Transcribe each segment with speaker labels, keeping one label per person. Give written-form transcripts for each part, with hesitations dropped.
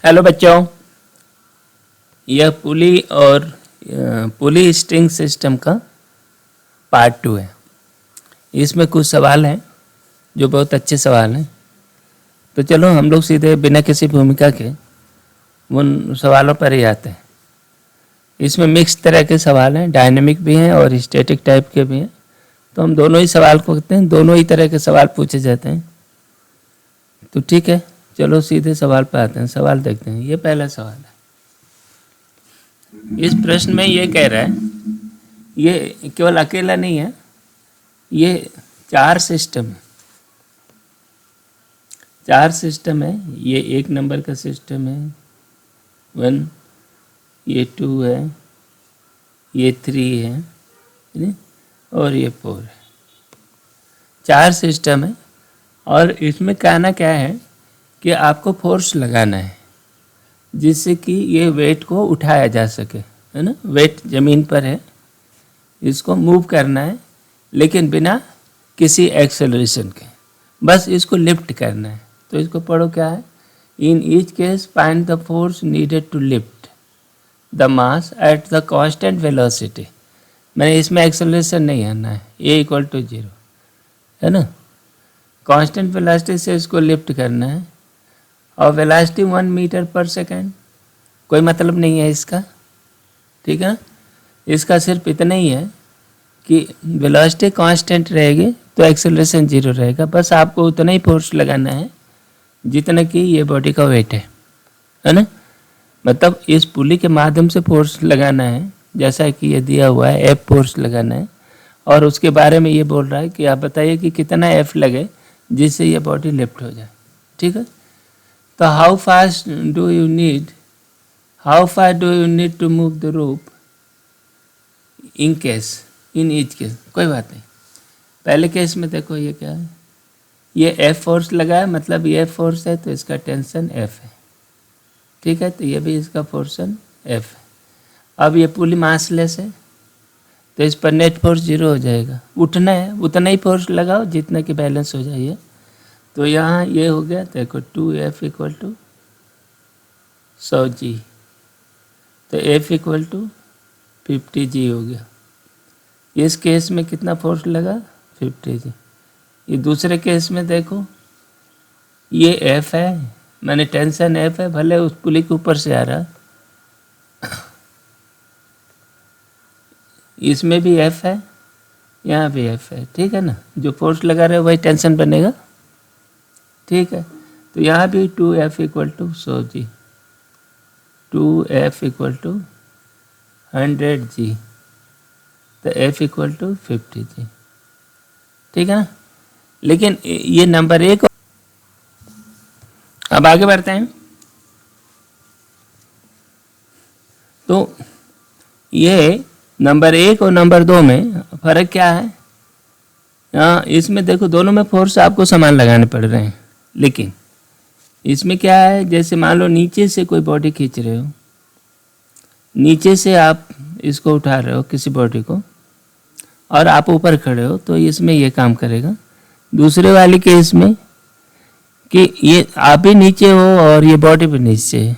Speaker 1: Hello बच्चों, यह पुली और पुली स्ट्रिंग सिस्टम का पार्ट 2 है। इसमें कुछ सवाल हैं जो बहुत अच्छे सवाल हैं। तो चलो हम लोग सीधे बिना किसी भूमिका के उन सवालों पर ही आते हैं। इसमें मिक्स तरह के सवाल हैं, डायनेमिक भी हैं और स्टैटिक टाइप के भी हैं। तो हम दोनों ही सवाल को करते हैं, दोनों ही तरह के सवाल पूछे जाते हैं। तो ठीक है, चलो सीधे सवाल पर आते हैं। सवाल देखते हैं। ये पहला सवाल है। इस प्रश्न में ये कह रहा है, ये केवल अकेला नहीं है, ये 4 सिस्टम है। 4 सिस्टम है। ये 1 नंबर का सिस्टम है 1, ये 2 है, ये 3 है और ये 4 है। 4 सिस्टम है और इसमें कहना क्या है कि आपको फोर्स लगाना है जिससे कि ये वेट को उठाया जा सके, है ना। वेट ज़मीन पर है, इसको मूव करना है लेकिन बिना किसी एक्सेलरेशन के, बस इसको लिफ्ट करना है। तो इसको पढ़ो क्या है। In each case find the force needed to lift the mass at the constant velocity. मैंने इसमें एक्सेलरेशन नहीं आना है, ए इक्वल टू 0, है ना। कांस्टेंट वेलोसिटी से इसको लिफ्ट करना है और वेलोसिटी 1 मीटर पर सेकेंड। कोई मतलब नहीं है इसका, ठीक है। इसका सिर्फ इतना ही है कि वेलोसिटी कांस्टेंट रहेगी तो एक्सेलरेशन 0 रहेगा। बस आपको उतना ही फोर्स लगाना है जितना कि ये बॉडी का वेट है ना। मतलब इस पुली के माध्यम से फोर्स लगाना है, जैसा कि ये दिया हुआ है एफ फोर्स लगाना है। और उसके बारे में ये बोल रहा है कि आप बताइए कि कितना एफ लगे जिससे ये बॉडी लिफ्ट हो जाए, ठीक है। तो how far do you need to move the rope in each case. कोई बात नहीं। पहले केस में देखो ये क्या है, ये एफ फोर्स लगा है, मतलब ये एफ फोर्स है तो इसका टेंशन एफ है, ठीक है। तो ये भी इसका फोर्सन एफ है। अब ये पुली मासलेस है तो इस पर नेट फोर्स 0 हो जाएगा। उठना है उतना ही फोर्स लगाओ जितना कि बैलेंस हो जाइए। तो यहाँ ये हो गया, देखो 2F इक्वल टू 100G, तो F इक्वल टू 50G हो गया। इस केस में कितना फोर्स लगा, 50G। ये दूसरे केस में देखो, ये F है, मैंने टेंशन F है, भले उस पुली के ऊपर से आ रहा, इसमें भी F है, यहाँ भी F है, ठीक है ना। जो फोर्स लगा रहे वही टेंशन बनेगा, ठीक है। तो यहाँ भी 2F equal to 100G, 2F equal to 100G, तो F इक्वल टू 50G, ठीक है ना। लेकिन ये नंबर 1। अब आगे बढ़ते हैं। तो ये नंबर 1 और नंबर 2 में फ़र्क क्या है। हाँ, इसमें देखो दोनों में फोर्स आपको समान लगाने पड़ रहे हैं, लेकिन इसमें क्या है, जैसे मान लो नीचे से कोई बॉडी खींच रहे हो, नीचे से आप इसको उठा रहे हो किसी बॉडी को और आप ऊपर खड़े हो, तो इसमें ये काम करेगा। दूसरे वाले केस में कि ये आप भी नीचे हो और ये बॉडी भी नीचे है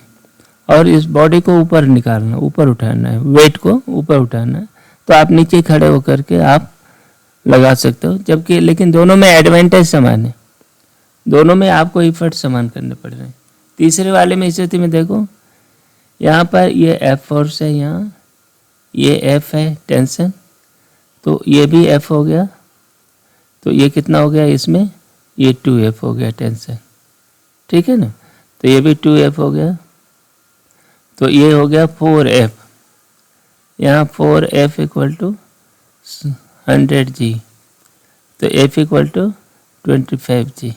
Speaker 1: और इस बॉडी को ऊपर निकालना, ऊपर उठाना है, वेट को ऊपर उठाना है, तो आप नीचे खड़े होकर के आप लगा सकते हो। जबकि लेकिन दोनों में एडवांटेज समान है, दोनों में आपको इफर्ट समान करने पड़ रहे हैं। तीसरे वाले में स्थिति में देखो, यहाँ पर ये एफ फोर्स है, यहाँ ये एफ है टेंशन, तो ये भी एफ हो गया, तो ये कितना हो गया, इसमें ये 2F हो गया टेंशन, ठीक है ना। तो ये भी 2F हो गया, तो ये हो गया 4F, यहाँ 4F इक्वल टू 100G, तो F इक्वल टू 25G।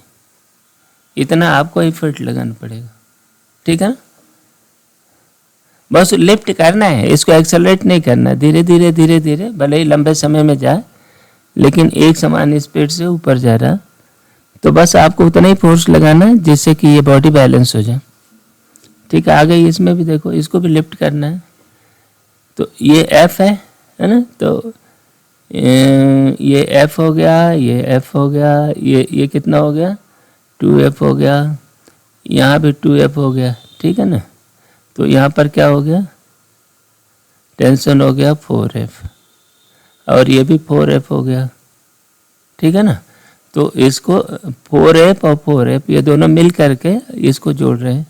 Speaker 1: इतना आपको एफर्ट लगाना पड़ेगा, ठीक है ना। बस लिफ्ट करना है, इसको एक्सेलरेट नहीं करना, धीरे धीरे धीरे धीरे, भले ही लंबे समय में जाए लेकिन एक समान स्पीड से ऊपर जा रहा। तो बस आपको उतना ही फोर्स लगाना है जिससे कि ये बॉडी बैलेंस हो जाए, ठीक है। आगे इसमें भी देखो, इसको भी लिफ्ट करना है। तो ये F है ना, तो ये F हो गया, ये F हो गया, ये कितना हो गया, 2F हो गया, यहाँ भी 2F हो गया, ठीक है ना। तो यहाँ पर क्या हो गया, टेंशन हो गया 4F और ये भी 4F हो गया, ठीक है ना। तो इसको 4F और 4F ये दोनों मिल करके इसको जोड़ रहे हैं,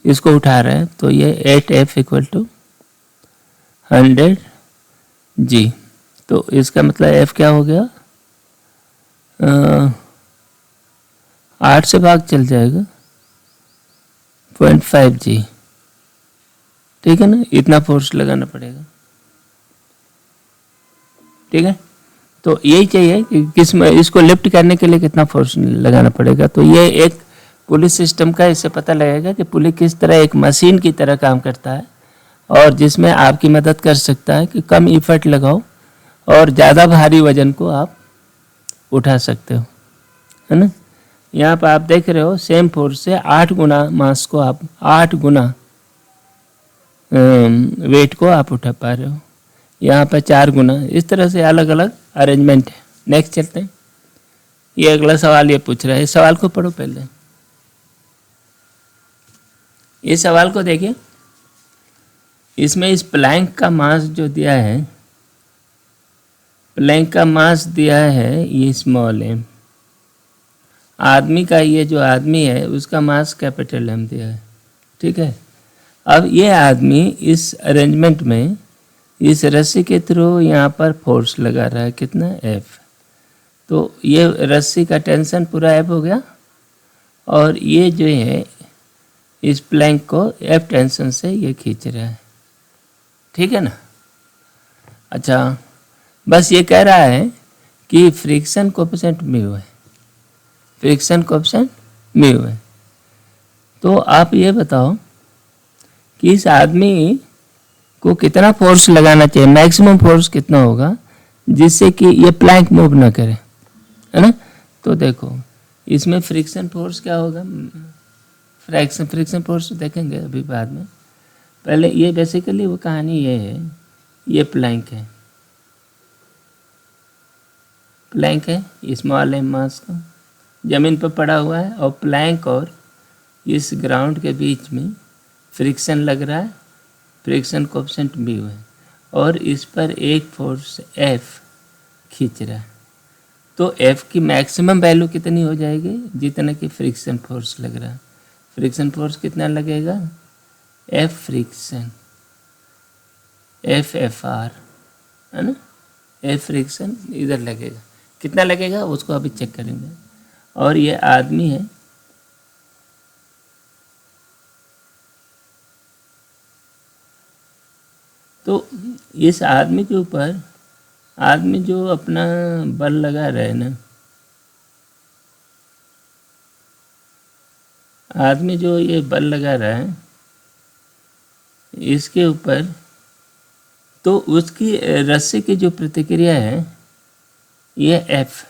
Speaker 1: इसको उठा रहे हैं, तो ये 8F इक्वल टू 100G। तो इसका मतलब F क्या हो गया, 8 से भाग चल जाएगा 0.5G, ठीक है ना। इतना फोर्स लगाना पड़ेगा, ठीक है। तो यही चाहिए कि किस में इसको लिफ्ट करने के लिए कितना फोर्स लगाना पड़ेगा। तो ये एक पुली सिस्टम का इससे पता लगेगा कि पुली किस तरह एक मशीन की तरह काम करता है और जिसमें आपकी मदद कर सकता है कि कम इफर्ट लगाओ और ज़्यादा भारी वजन को आप उठा सकते हो, है ना। यहाँ पर आप देख रहे हो सेम फोर्स से 8 गुना मास को आप 8 गुना वेट को आप उठा पा रहे हो, यहाँ पर 4 गुना। इस तरह से अलग अलग अरेंजमेंट है। नेक्स्ट चलते हैं। ये अगला सवाल ये पूछ रहा है, इस सवाल को पढ़ो पहले। इस सवाल को देखिए, इसमें इस प्लैंक का मास जो दिया है, प्लैंक का मास दिया है ये स्मॉल m, आदमी का ये जो आदमी है उसका मास कैपिटल M दिया है, ठीक है। अब ये आदमी इस अरेंजमेंट में इस रस्सी के थ्रू यहाँ पर फोर्स लगा रहा है, कितना F। तो ये रस्सी का टेंशन पूरा F हो गया और ये जो है इस प्लैंक को F टेंशन से ये खींच रहा है, ठीक है ना। अच्छा, बस ये कह रहा है कि फ्रिक्शन कोएफिशिएंट म्यू है, फ्रिक्शन कोएफिशिएंट म्यू है। तो आप ये बताओ कि इस आदमी को कितना फोर्स लगाना चाहिए, मैक्सिमम फोर्स कितना होगा जिससे कि ये प्लैंक मूव ना करे, है ना। तो देखो इसमें फ्रिक्शन फोर्स क्या होगा, फ्रिक्शन फोर्स देखेंगे अभी बाद में। पहले ये बेसिकली वो कहानी ये है, ये प्लैंक है, प्लैंक है स्मॉल m मास का ज़मीन पर पड़ा हुआ है और प्लैंक और इस ग्राउंड के बीच में फ्रिक्शन लग रहा है, फ्रिक्शन कोएफिशिएंट म्यू है और इस पर एक फोर्स F खींच रहा है। तो F की मैक्सिमम वैल्यू कितनी हो जाएगी, जितना कि फ्रिक्शन फोर्स लग रहा है। फ्रिक्शन फोर्स कितना लगेगा, F फ्रिक्शन FFR, है ना। F फ्रिक्शन इधर लगेगा, कितना लगेगा उसको अभी चेक करेंगे। और ये आदमी है, तो इस आदमी के ऊपर आदमी जो अपना बल लगा रहे हैं ना, आदमी जो ये बल लगा रहा है इसके ऊपर, तो उसकी रस्सी की जो प्रतिक्रिया है ये F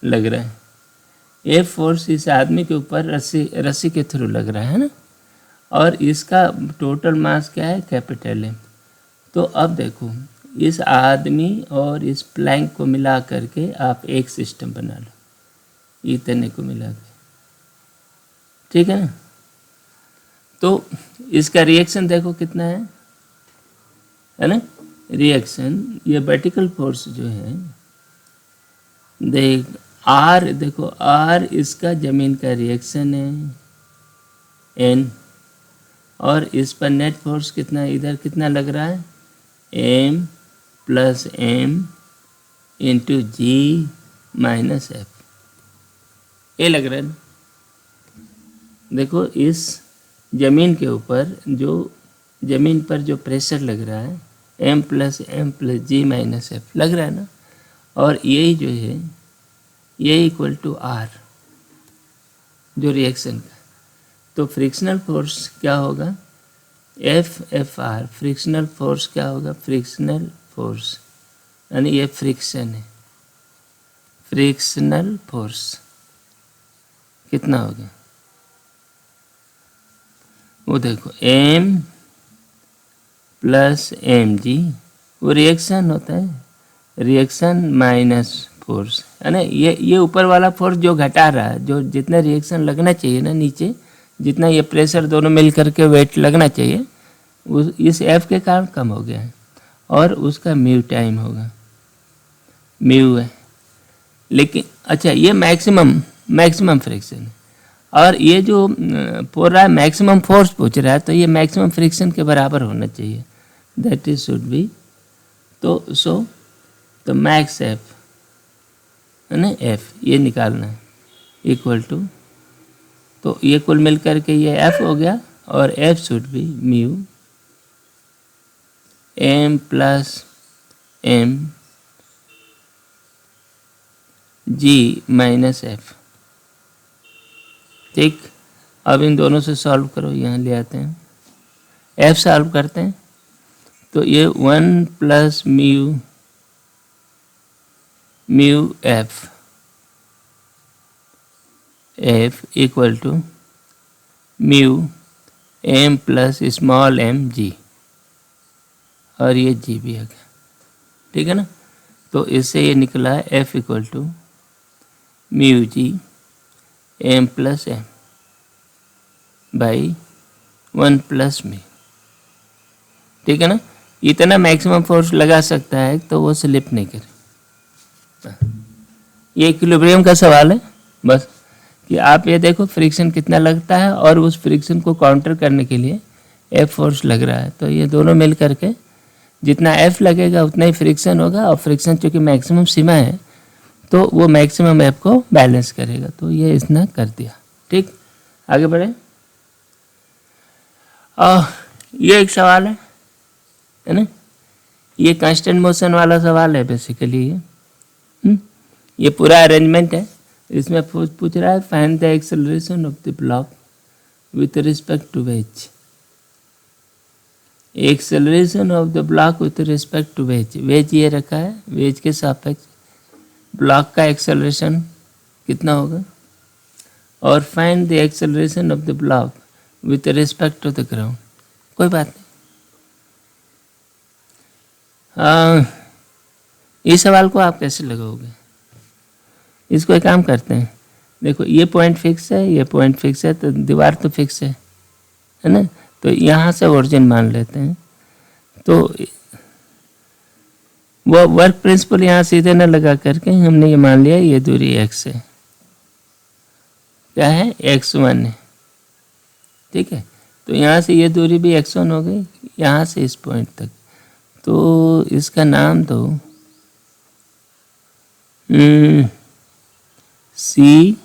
Speaker 1: लग रहा है। F फोर्स इस आदमी के ऊपर रस्सी के थ्रू लग रहा है ना, और इसका टोटल मास क्या है, कैपिटल M। तो अब देखो इस आदमी और इस प्लैंक को मिला करके आप एक सिस्टम बना लो, इतने को मिला के, ठीक है ना। तो इसका रिएक्शन देखो कितना है ना। रिएक्शन ये वर्टिकल फोर्स जो है देख R, देखो R इसका जमीन का रिएक्शन है N, और इस पर नेट फोर्स कितना इधर कितना लग रहा है, M plus M into G minus F, ये लग रहा है ना। देखो इस जमीन के ऊपर जो जमीन पर जो प्रेशर लग रहा है M plus G minus F लग रहा है ना, और यही जो है ये इक्वल टू R जो रिएक्शन का। तो फ्रिक्शनल फोर्स क्या होगा, FFR, फ्रिक्शनल फोर्स क्या होगा, फ्रिक्शनल फोर्स यानी ये फ्रिक्शन है, फ्रिक्शनल फोर्स कितना होगा वो देखो M प्लस mg, वो रिएक्शन होता है, रिएक्शन माइनस फोर्स है ना। ये ऊपर वाला फोर्स जो घटा रहा है, जो जितना रिएक्शन लगना चाहिए ना नीचे जितना ये प्रेशर दोनों मिल करके वेट लगना चाहिए उस इस एफ के कारण कम हो गया है, और उसका म्यू टाइम होगा, म्यू है। लेकिन अच्छा, ये मैक्सिमम फ्रिक्शन है, और ये जो पूछ रहा है मैक्सिमम फोर्स पूछ रहा है, तो ये मैक्सिमम फ्रिक्शन के बराबर होना चाहिए, दैट इज शुड बी। तो मैक्स एफ है ना, एफ ये निकालना है इक्वल टू, तो ये कुल मिलकर के ये एफ हो गया, और F should be mu m plus m g minus F. ठीक, अब इन दोनों से सॉल्व करो, यहाँ ले आते हैं, एफ सॉल्व करते हैं, तो ये 1 plus mu F equal to mu m plus small m g, और ये जी भी आ गया। ठीक है ना, तो इससे ये निकला F equal to mu g m plus M by 1 plus mu. ठीक है ना, इतना मैक्सिमम फोर्स लगा सकता है तो वो स्लिप नहीं करे। ये इक्विलिब्रियम का सवाल है बस, कि आप ये देखो फ्रिक्शन कितना लगता है, और उस फ्रिक्शन को काउंटर करने के लिए एफ फोर्स लग रहा है, तो ये दोनों मिल करके जितना एफ लगेगा उतना ही फ्रिक्शन होगा, और फ्रिक्शन चूँकि मैक्सिमम सीमा है तो वो मैक्सिमम एफ को बैलेंस करेगा, तो ये इसने कर दिया। ठीक, आगे बढ़े। ये एक सवाल है ना, ये कांस्टेंट मोशन वाला सवाल है बेसिकली। ये पूरा अरेंजमेंट है, इसमें पूछ रहा है find the acceleration of the block with respect to wedge. Acceleration of the block with respect to wedge, wedge ये रखा है, वेज के सापेक्ष ब्लॉक का एक्सेलरेशन कितना होगा, और find the acceleration of the block with respect to the ground. कोई बात नहीं, इस सवाल को आप कैसे लगाओगे, इसको एक काम करते हैं, देखो ये पॉइंट फिक्स है, ये पॉइंट फिक्स है, तो दीवार तो फिक्स है ना, तो यहाँ से ओरिजिन मान लेते हैं, तो वो वर्क प्रिंसिपल यहाँ सीधे न लगा करके हमने ये मान लिया ये दूरी x है, क्या है x1 है। ठीक है, तो यहाँ से ये दूरी भी x1 हो गई, यहाँ से इस पॉइंट तक, तो इसका नाम दो C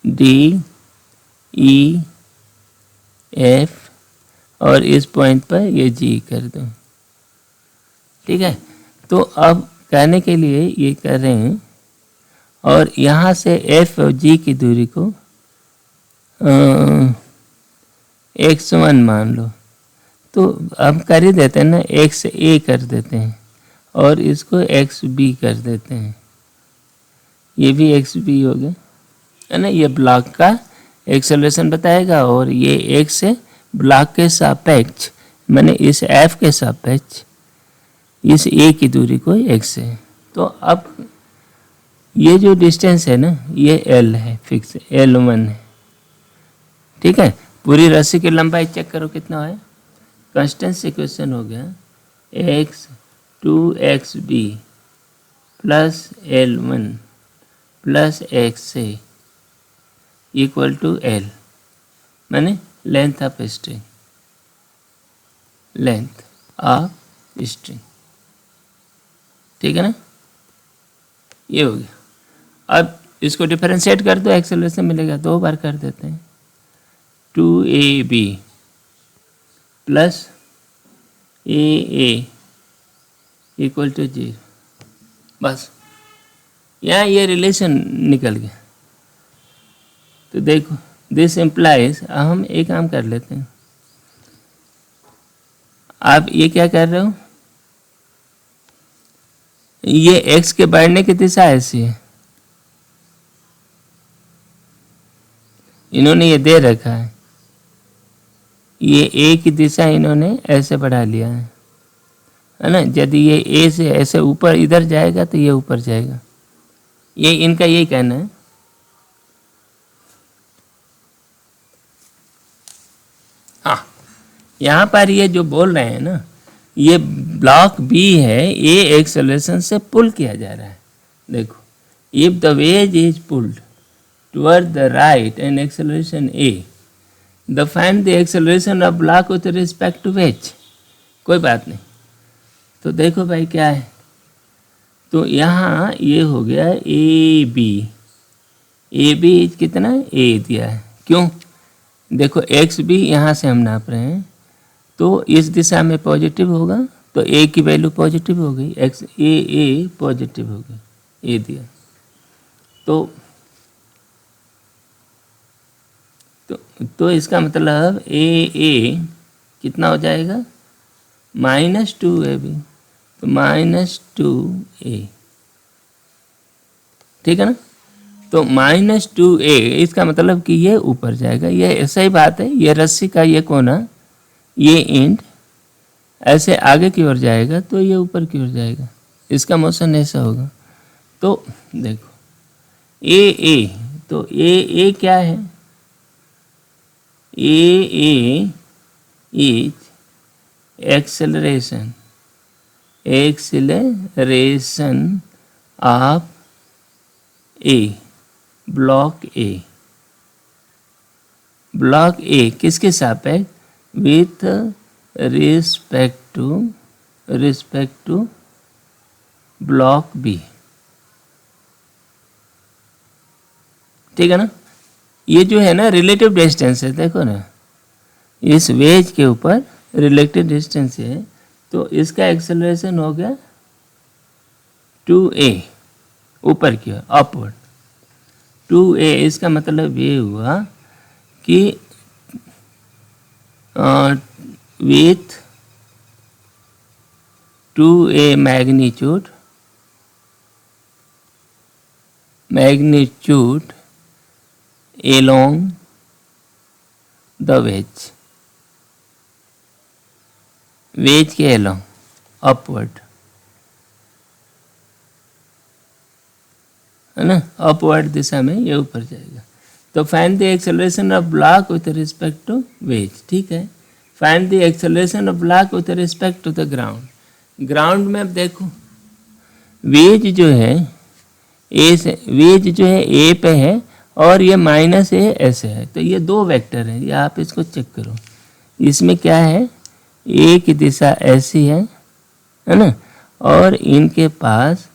Speaker 1: D E F, और इस पॉइंट पर ये G कर दो। ठीक है, तो अब कहने के लिए ये कर रहे हैं, और यहाँ से F और G की दूरी को x1 मान लो, तो अब कर ही देते हैं ना, xa कर देते हैं, और इसको xb कर देते हैं, ये भी xb हो गया है ना। ये ब्लॉक का एक्सेलरेशन बताएगा, और ये x से ब्लॉक के सापेक्ष, मैंने इस f के सापेक्ष इस a की दूरी को x है। तो अब ये जो डिस्टेंस है ना, ये l है, फिक्स L1 है। ठीक है, पूरी रस्सी की लंबाई चेक करो कितना है, कांस्टेंट इक्वेशन हो गया x 2xb plus L1 plus xa equal to L, मैंने length of string, length of string. ठीक है ना, ये हो गया। अब इसको डिफरेंशिएट कर दो, एक्सेलरेशन मिलेगा, 2 बार कर देते हैं, 2ab plus AA equal to 0। बस यहाँ ये रिलेशन निकल गया। तो देखो दिस इम्प्लाइज, हम एक काम कर लेते हैं, आप ये क्या कर रहे हो, ये x के बढ़ने की दिशा ऐसी है, इन्होंने ये दे रखा है, ये a की दिशा इन्होंने ऐसे बढ़ा लिया है ना। यदि ये a से ऐसे ऊपर इधर जाएगा तो ये ऊपर जाएगा, ये इनका यही कहना है। यहाँ पर ये जो बोल रहे हैं ना, ये ब्लॉक बी है, ए एक्सेलरेशन से पुल किया जा रहा है। देखो, if the wedge is pulled toward the right and acceleration a, the find the acceleration of block with respect to wedge. कोई बात नहीं। तो देखो भाई क्या है, तो यहाँ ये हो गया ए बी कितना ए दिया है। क्यों? देखो एक्स भी यहाँ से हम नाप रहे हैं, तो इस दिशा में पॉजिटिव होगा, तो ए की वैल्यू पॉजिटिव हो गई, एक्स ए पॉजिटिव हो गई, ए दिया। तो इसका मतलब ए कितना हो जाएगा, -2ab, तो -2a, ठीक है ना। तो -2a इसका मतलब कि ये ऊपर जाएगा, ये ऐसा ही बात है। ये रस्सी का ये कोना, ये एंड ऐसे आगे की ओर जाएगा, तो ये ऊपर की ओर जाएगा, इसका मोशन ऐसा होगा। तो देखो ए, तो ए क्या है, A is acceleration of A, block A किसके सापेक्ष, with respect to block B, ठीक है ना। ये जो है ना रिलेटिव डिस्टेंस है, देखो ना, इस वेज के ऊपर रिलेटिव डिस्टेंस है, तो इसका एक्सेलरेशन हो गया 2a, ऊपर की ओर अपवर्ड 2a। इसका मतलब ये हुआ कि with 2a magnitude along the wedge के along अपवर्ड, है ना, अपवर्ड दिशा में ये ऊपर जाएगा। तो find the acceleration of block with respect to wedge, ठीक है। Find the acceleration of block with respect to the ground. Ground में अब देखो, वेज जो है ए पे है, और ये -a ऐसे है, तो ये दो वेक्टर हैं, ये आप इसको चेक करो। इसमें क्या है, ए की दिशा ऐसी है ना, और इनके पास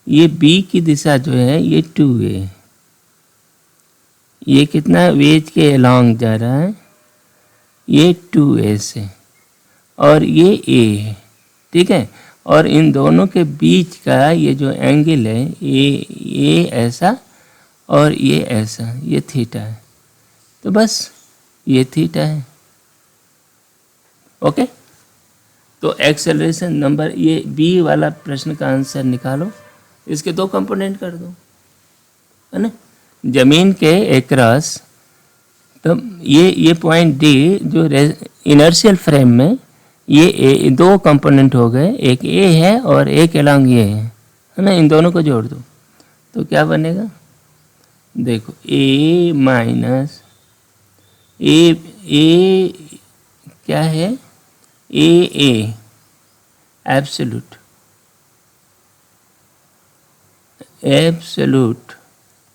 Speaker 1: ये बी की दिशा जो है ये 2a, ये कितना वेज के अलॉन्ग जा रहा है, ये 2a से, और ये a है, ठीक है। और इन दोनों के बीच का ये जो एंगल है, ये ऐसा और ये ऐसा, ये थीटा है। तो बस ये थीटा है, ओके। तो एक्सेलरेशन नंबर, ये बी वाला प्रश्न का आंसर निकालो, इसके दो कंपोनेंट कर दो, है ना। जमीन के एक्रॉस, तो ये पॉइंट डी जो इनर्शियल फ्रेम में, ये दो कंपोनेंट हो गए, एक ए है और एक अलॉन्ग ये है ना। इन दोनों को जोड़ दो तो क्या बनेगा, देखो ए माइनस ए क्या है, A absolute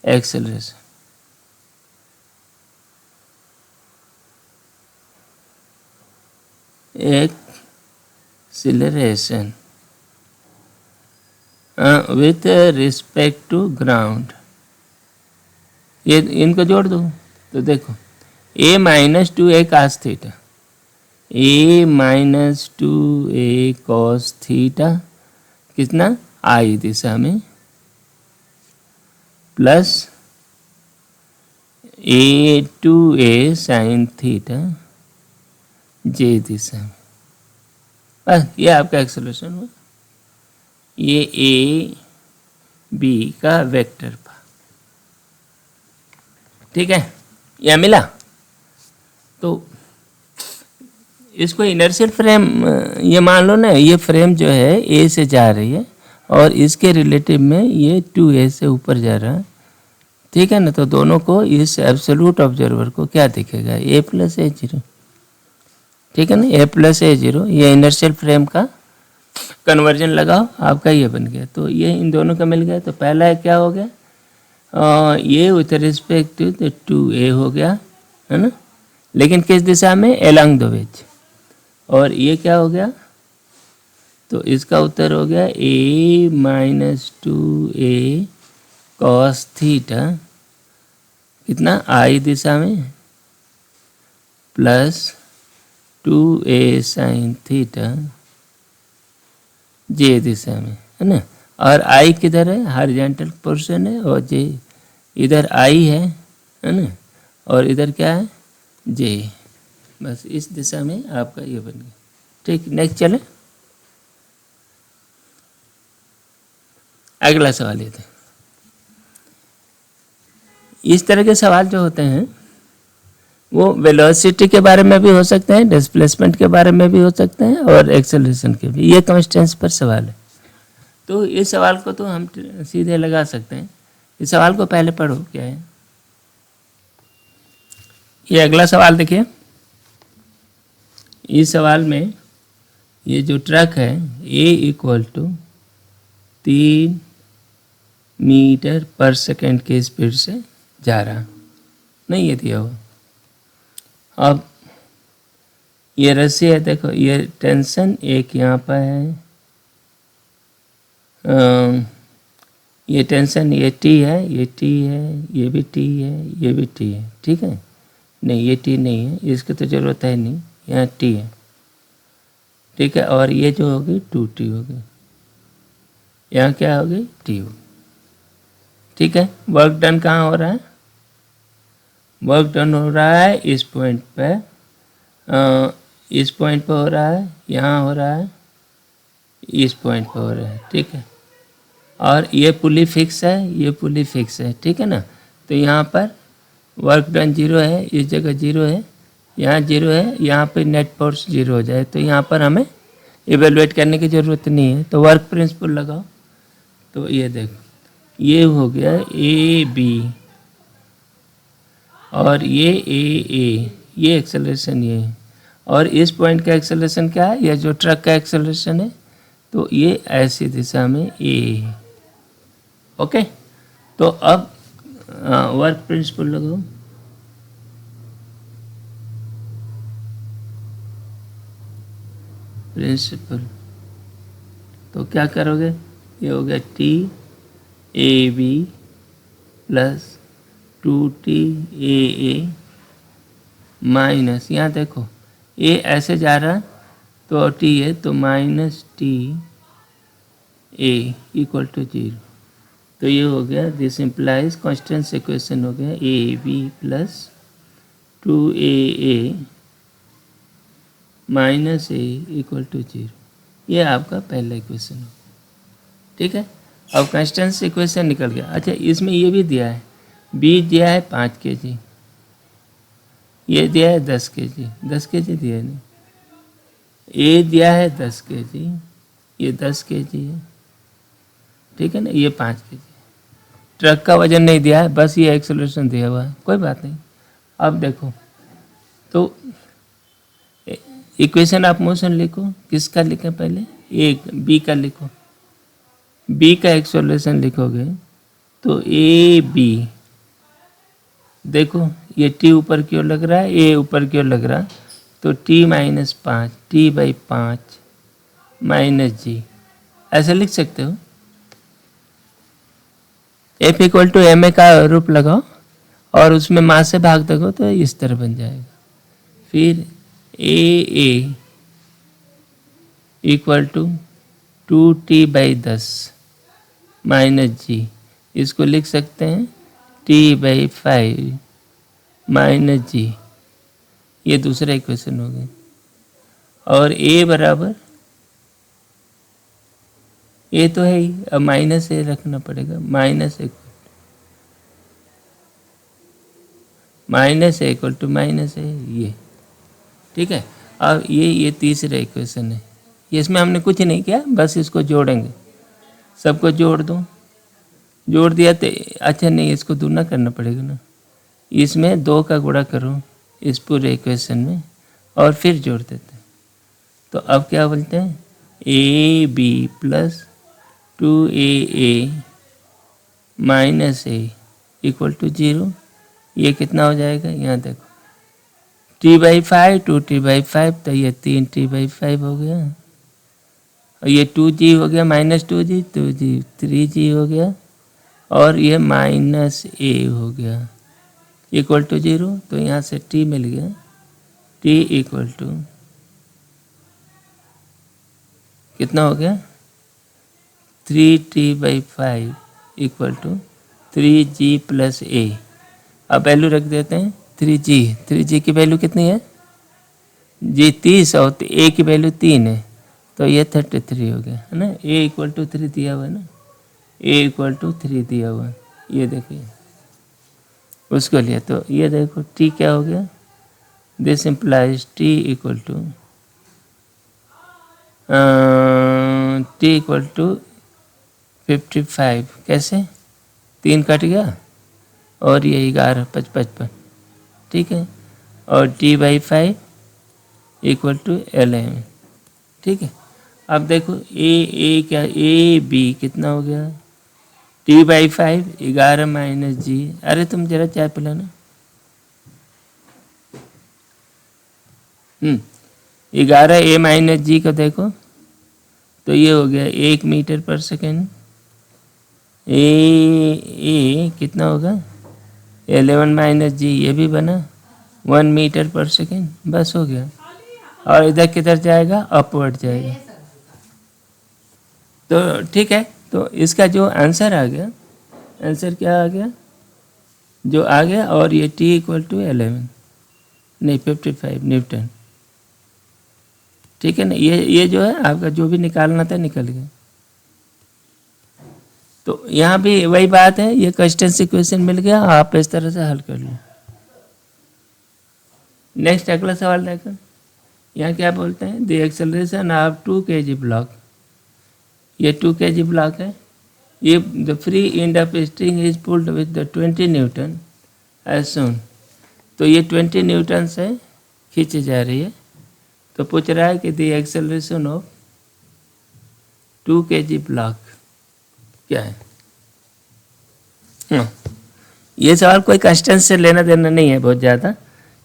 Speaker 1: acceleration, acceleration with respect to ground, ये इनको जोड़ दो तो देखो a - 2a cos theta, a - 2a cos theta कितना i दिशा में, plus a 2a sin theta j दिशा में। बस ये आपका एक्सेलरेशन हुआ, ये a b का वेक्टर था, ठीक है, यह मिला। तो इसको इनर्शियल फ्रेम, ये मान लो ना, ये फ्रेम जो है ए से जा रही है और इसके रिलेटिव में ये 2a से ऊपर जा रहा है, ठीक है ना। तो दोनों को, इस एब्सोल्यूट ऑब्जर्वर को क्या दिखेगा, a + a0, ठीक है ना, ए प्लस ए जीरो, ये इनर्शियल फ्रेम का कन्वर्जन लगाओ, आपका ये बन गया। तो ये इन दोनों का मिल गया। तो पहला क्या हो गया, ये विथ रिस्पेक्ट टू ए हो गया, है ना, लेकिन किस दिशा में, एलॉन्ग द वेज। और ये क्या हो गया, तो इसका उत्तर हो गया ए माइनस टू ए कॉस थीटा, कितना, आई दिशा में, प्लस टू ए साइन थीटा जे दिशा में, है ना। और आई किधर है, हॉरिजॉन्टल पोर्शन है, और जे इधर आई है ना, और इधर क्या है, जे। बस इस दिशा में आपका ये बन गया। ठीक, नेक्स्ट चले, अगला सवाल ये था। इस तरह के सवाल जो होते हैं वो वेलोसिटी के बारे में भी हो सकते हैं, डिस्प्लेसमेंट के बारे में भी हो सकते हैं, और एक्सेलरेशन के भी। ये कांस्टेंट्स पर सवाल है। तो इस सवाल को तो हम सीधे लगा सकते हैं। इस सवाल को पहले पढ़ो क्या है। ये अगला सवाल देखिए। इस सवाल में ये जो ट्रक है ए equal to 3 metre per second के स्पीड से जा रहा, नहीं ये दिया हुआ। अब ये रस्सी है, देखो ये टेंशन एक यहाँ पर है, ये टेंशन, ये टी है, ये टी है, ये भी टी है, ये भी टी है, ठीक है। नहीं ये टी नहीं है, इसकी तो ज़रूरत है नहीं, यहाँ टी है, ठीक है। और ये जो होगी 2t होगी, यहाँ क्या होगी, टी होगी, ठीक है। वर्क डन कहाँ हो रहा है, वर्क डन हो रहा है इस पॉइंट पे, इस पॉइंट पे हो रहा है, यहाँ हो रहा है, इस पॉइंट पे हो रहा है, ठीक है। और ये पुली फिक्स है, ये पुली फिक्स है, ठीक है ना। तो यहाँ पर वर्क डन 0 है, इस जगह 0 है, यहाँ 0 है, यहाँ पे नेट फोर्स 0 हो जाए, तो यहाँ पर हमें इवेलुएट करने की ज़रूरत नहीं है। तो वर्क प्रिंसिपल लगाओ। तो ये देखो, ये हो गया ए बी, और ये ए, ये एक्सेलरेशन ये है, और इस पॉइंट का एक्सेलरेशन क्या है, ये जो ट्रक का एक्सेलरेशन है, तो ये ऐसी दिशा में ए। ओके, तो अब वर्क प्रिंसिपल लगाओ। प्रिंसिपल तो क्या करोगे, ये हो गया T a b plus 2t a minus, यहाँ देखो ए ऐसे जा रहा तो टी है, तो minus T a equal to 0। तो ये हो गया, दिस इम्प्लाइज कॉन्स्टेंट इक्वेशन हो गया a b plus 2a minus A equal to 0। ये आपका पहला इक्वेशन हो, ठीक है। अब कॉन्स्टेंट इक्वेशन निकल गया। अच्छा, इसमें ये भी दिया है, बी दिया है 5 kg, ये दिया है 10 kg, 10 kg दिया नहीं, ए दिया है 10 kg, ये 10 kg है, ठीक है ना, ये 5 kg। ट्रक का वजन नहीं दिया है, बस ये एक्सेलरेशन दिया हुआ है, कोई बात नहीं। अब देखो, तो इक्वेशन ऑफ मोशन लिखो, किसका लिखें पहले, एक बी का लिखो, बी का एक्सेलरेशन लिखोगे तो ए बी, देखो ये टी ऊपर की ओर लग रहा है, ए ऊपर की ओर लग रहा है, तो T minus 5, T by 5 minus G, ऐसे लिख सकते हो। F equal to M A का रूप लगाओ और उसमें मास से भाग दो तो इस तरह बन जाएगा। फिर A equal to 2t by 10 minus G, इसको लिख सकते हैं t बाई 5 माइनस जी, ये दूसरा इक्वेशन हो गया। और a बराबर, ए तो है ही, अब माइनस ए रखना पड़ेगा, minus A equal to minus A, ये ठीक है। अब ये तीसरा इक्वेशन है, ये इसमें हमने कुछ नहीं किया, बस इसको जोड़ेंगे, सबको जोड़ दो, जोड़ दिया तो अच्छा नहीं, इसको दूना करना पड़ेगा ना, इसमें 2 का गुणा करो इस पूरे इक्वेशन में, और फिर जोड़ देते हैं। तो अब क्या बोलते हैं, a b plus 2AA minus A equal to 0। ये कितना हो जाएगा, यहाँ देखो t/5 2t/5, तो ये 3t/5 हो गया, और ये 2g हो गया माइनस 2g 3g हो गया, और ये माइनस a हो गया इक्वल टू 0। तो यहाँ से t मिल गया, t इक्वल टू कितना हो गया 3t/5 equal to 3g plus a। अब वैल्यू रख देते हैं 3g की वैल्यू कितनी है, g 30 और a की वैल्यू 3 है, तो ये 33 हो गया है ना। a इक्वल टू 3 दिया हुआ है ना, a इक्वल टू 3 दिया हुआ है, ये देखिए उसको लिया। तो ये देखो t क्या हो गया, this implies t equal to t equal to 55। कैसे, 3 कट गया और ये 11 55, ठीक है, और t/5 इक्वल टू 11, ठीक है। अब देखो ए क्या, ए बी कितना हो गया, t/5 11 माइनस जी। अरे तुम जरा चाय पिलाना। 11 a माइनस जी को देखो, तो ये हो गया 1 मीटर पर सेकेंड। ए कितना होगा 11 माइनस जी, ये भी बना 1 मीटर पर सेकेंड, बस हो गया। और इधर किधर जाएगा, अपवर्ड जाएगा। तो ठीक है, तो इसका जो आंसर आ गया, आंसर क्या आ गया जो आ गया, और ये t इक्वल टू 11 नहीं 55 न्यूटन, ठीक है ना। ये जो है आपका जो भी निकालना था निकल गया। तो यहाँ भी वही बात है, ये कंस्टेंट इक्वेशन मिल गया, आप इस तरह से हल कर लो। नेक्स्ट अगला सवाल देखो, यहाँ क्या बोलते हैं, the acceleration of 2 kg block. ये 2 kg ब्लॉक है, ये the free end of string is pulled with the 20 newton as shown. तो ये 20 न्यूटन से खींची जा रही है। तो पूछ रहा है कि the acceleration of 2 kg block क्या है। ये सवाल कोई कंस्टेंट से लेना देना नहीं है बहुत ज़्यादा।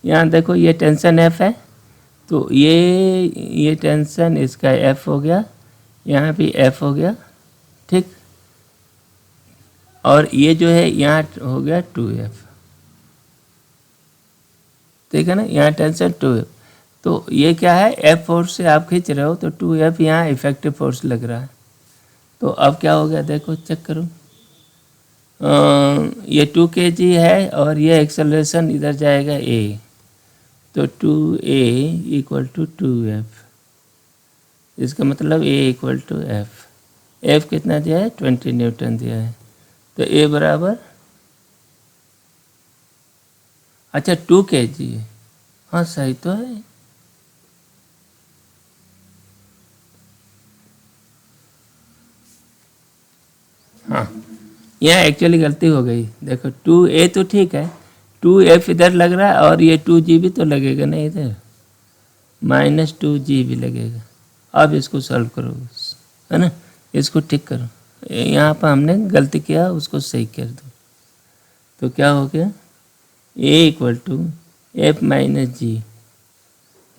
Speaker 1: यहाँ देखो ये टेंशन F है, तो ये टेंशन इसका F हो गया, यहाँ भी F हो गया, ठीक। और ये जो है यहाँ हो गया 2F, ठीक है ना, यहाँ टेंशन 2F। तो ये क्या है, F फोर्स से आप खींच रहे हो, तो 2F यहाँ इफेक्टिव फोर्स लग रहा है। तो अब क्या हो गया देखो, चेक करो, ये 2 kg है और ये एक्सेलरेशन इधर जाएगा a, तो 2a इक्वल टू 2F। इसका मतलब a equal to F। F कितना दिया है, 20 न्यूटन दिया है, तो a बराबर, अच्छा 2 kg है, हाँ सही तो है। हाँ यहाँ एक्चुअली गलती हो गई, देखो 2a तो ठीक है, 2F इधर लग रहा है, और ये 2g भी तो लगेगा ना इधर, माइनस 2g भी लगेगा। अब इसको सॉल्व करो, है ना, इसको ठीक करो, यहाँ पर हमने गलती किया उसको सही कर दो। तो क्या हो गया, a equal to F minus G,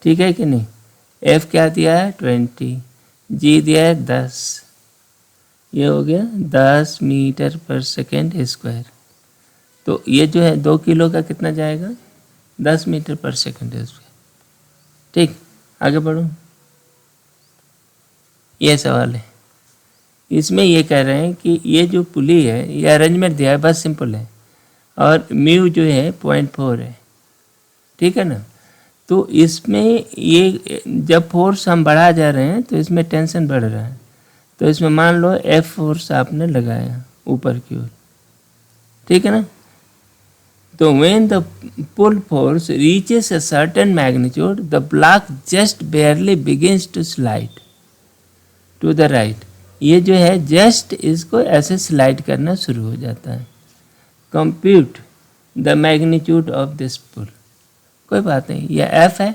Speaker 1: ठीक है कि नहीं। F क्या दिया है 20, g दिया है 10, ये हो गया 10 मीटर पर सेकेंड स्क्वायर। तो ये जो है 2 किलो का कितना जाएगा, 10 मीटर पर सेकेंड स्क्वायर, ठीक। आगे बढ़ो, ये सवाल है, इसमें ये कह रहे हैं कि ये जो पुली है, ये अरेंजमेंट दिया है, बस सिंपल है, और म्यू जो है 0.4 है, ठीक है ना। तो इसमें ये जब फोर्स हम बढ़ा जा रहे हैं तो इसमें टेंशन बढ़ रहा है, तो इसमें मान लो F फोर्स आपने लगाया ऊपर की ओर, ठीक है ना। तो when the pull force reaches a certain magnitude, the block just barely begins to slide to the right। ये जो है जस्ट इसको ऐसे स्लाइड करना शुरू हो जाता है। Compute the magnitude of this pull, कोई बात नहीं, ये F है,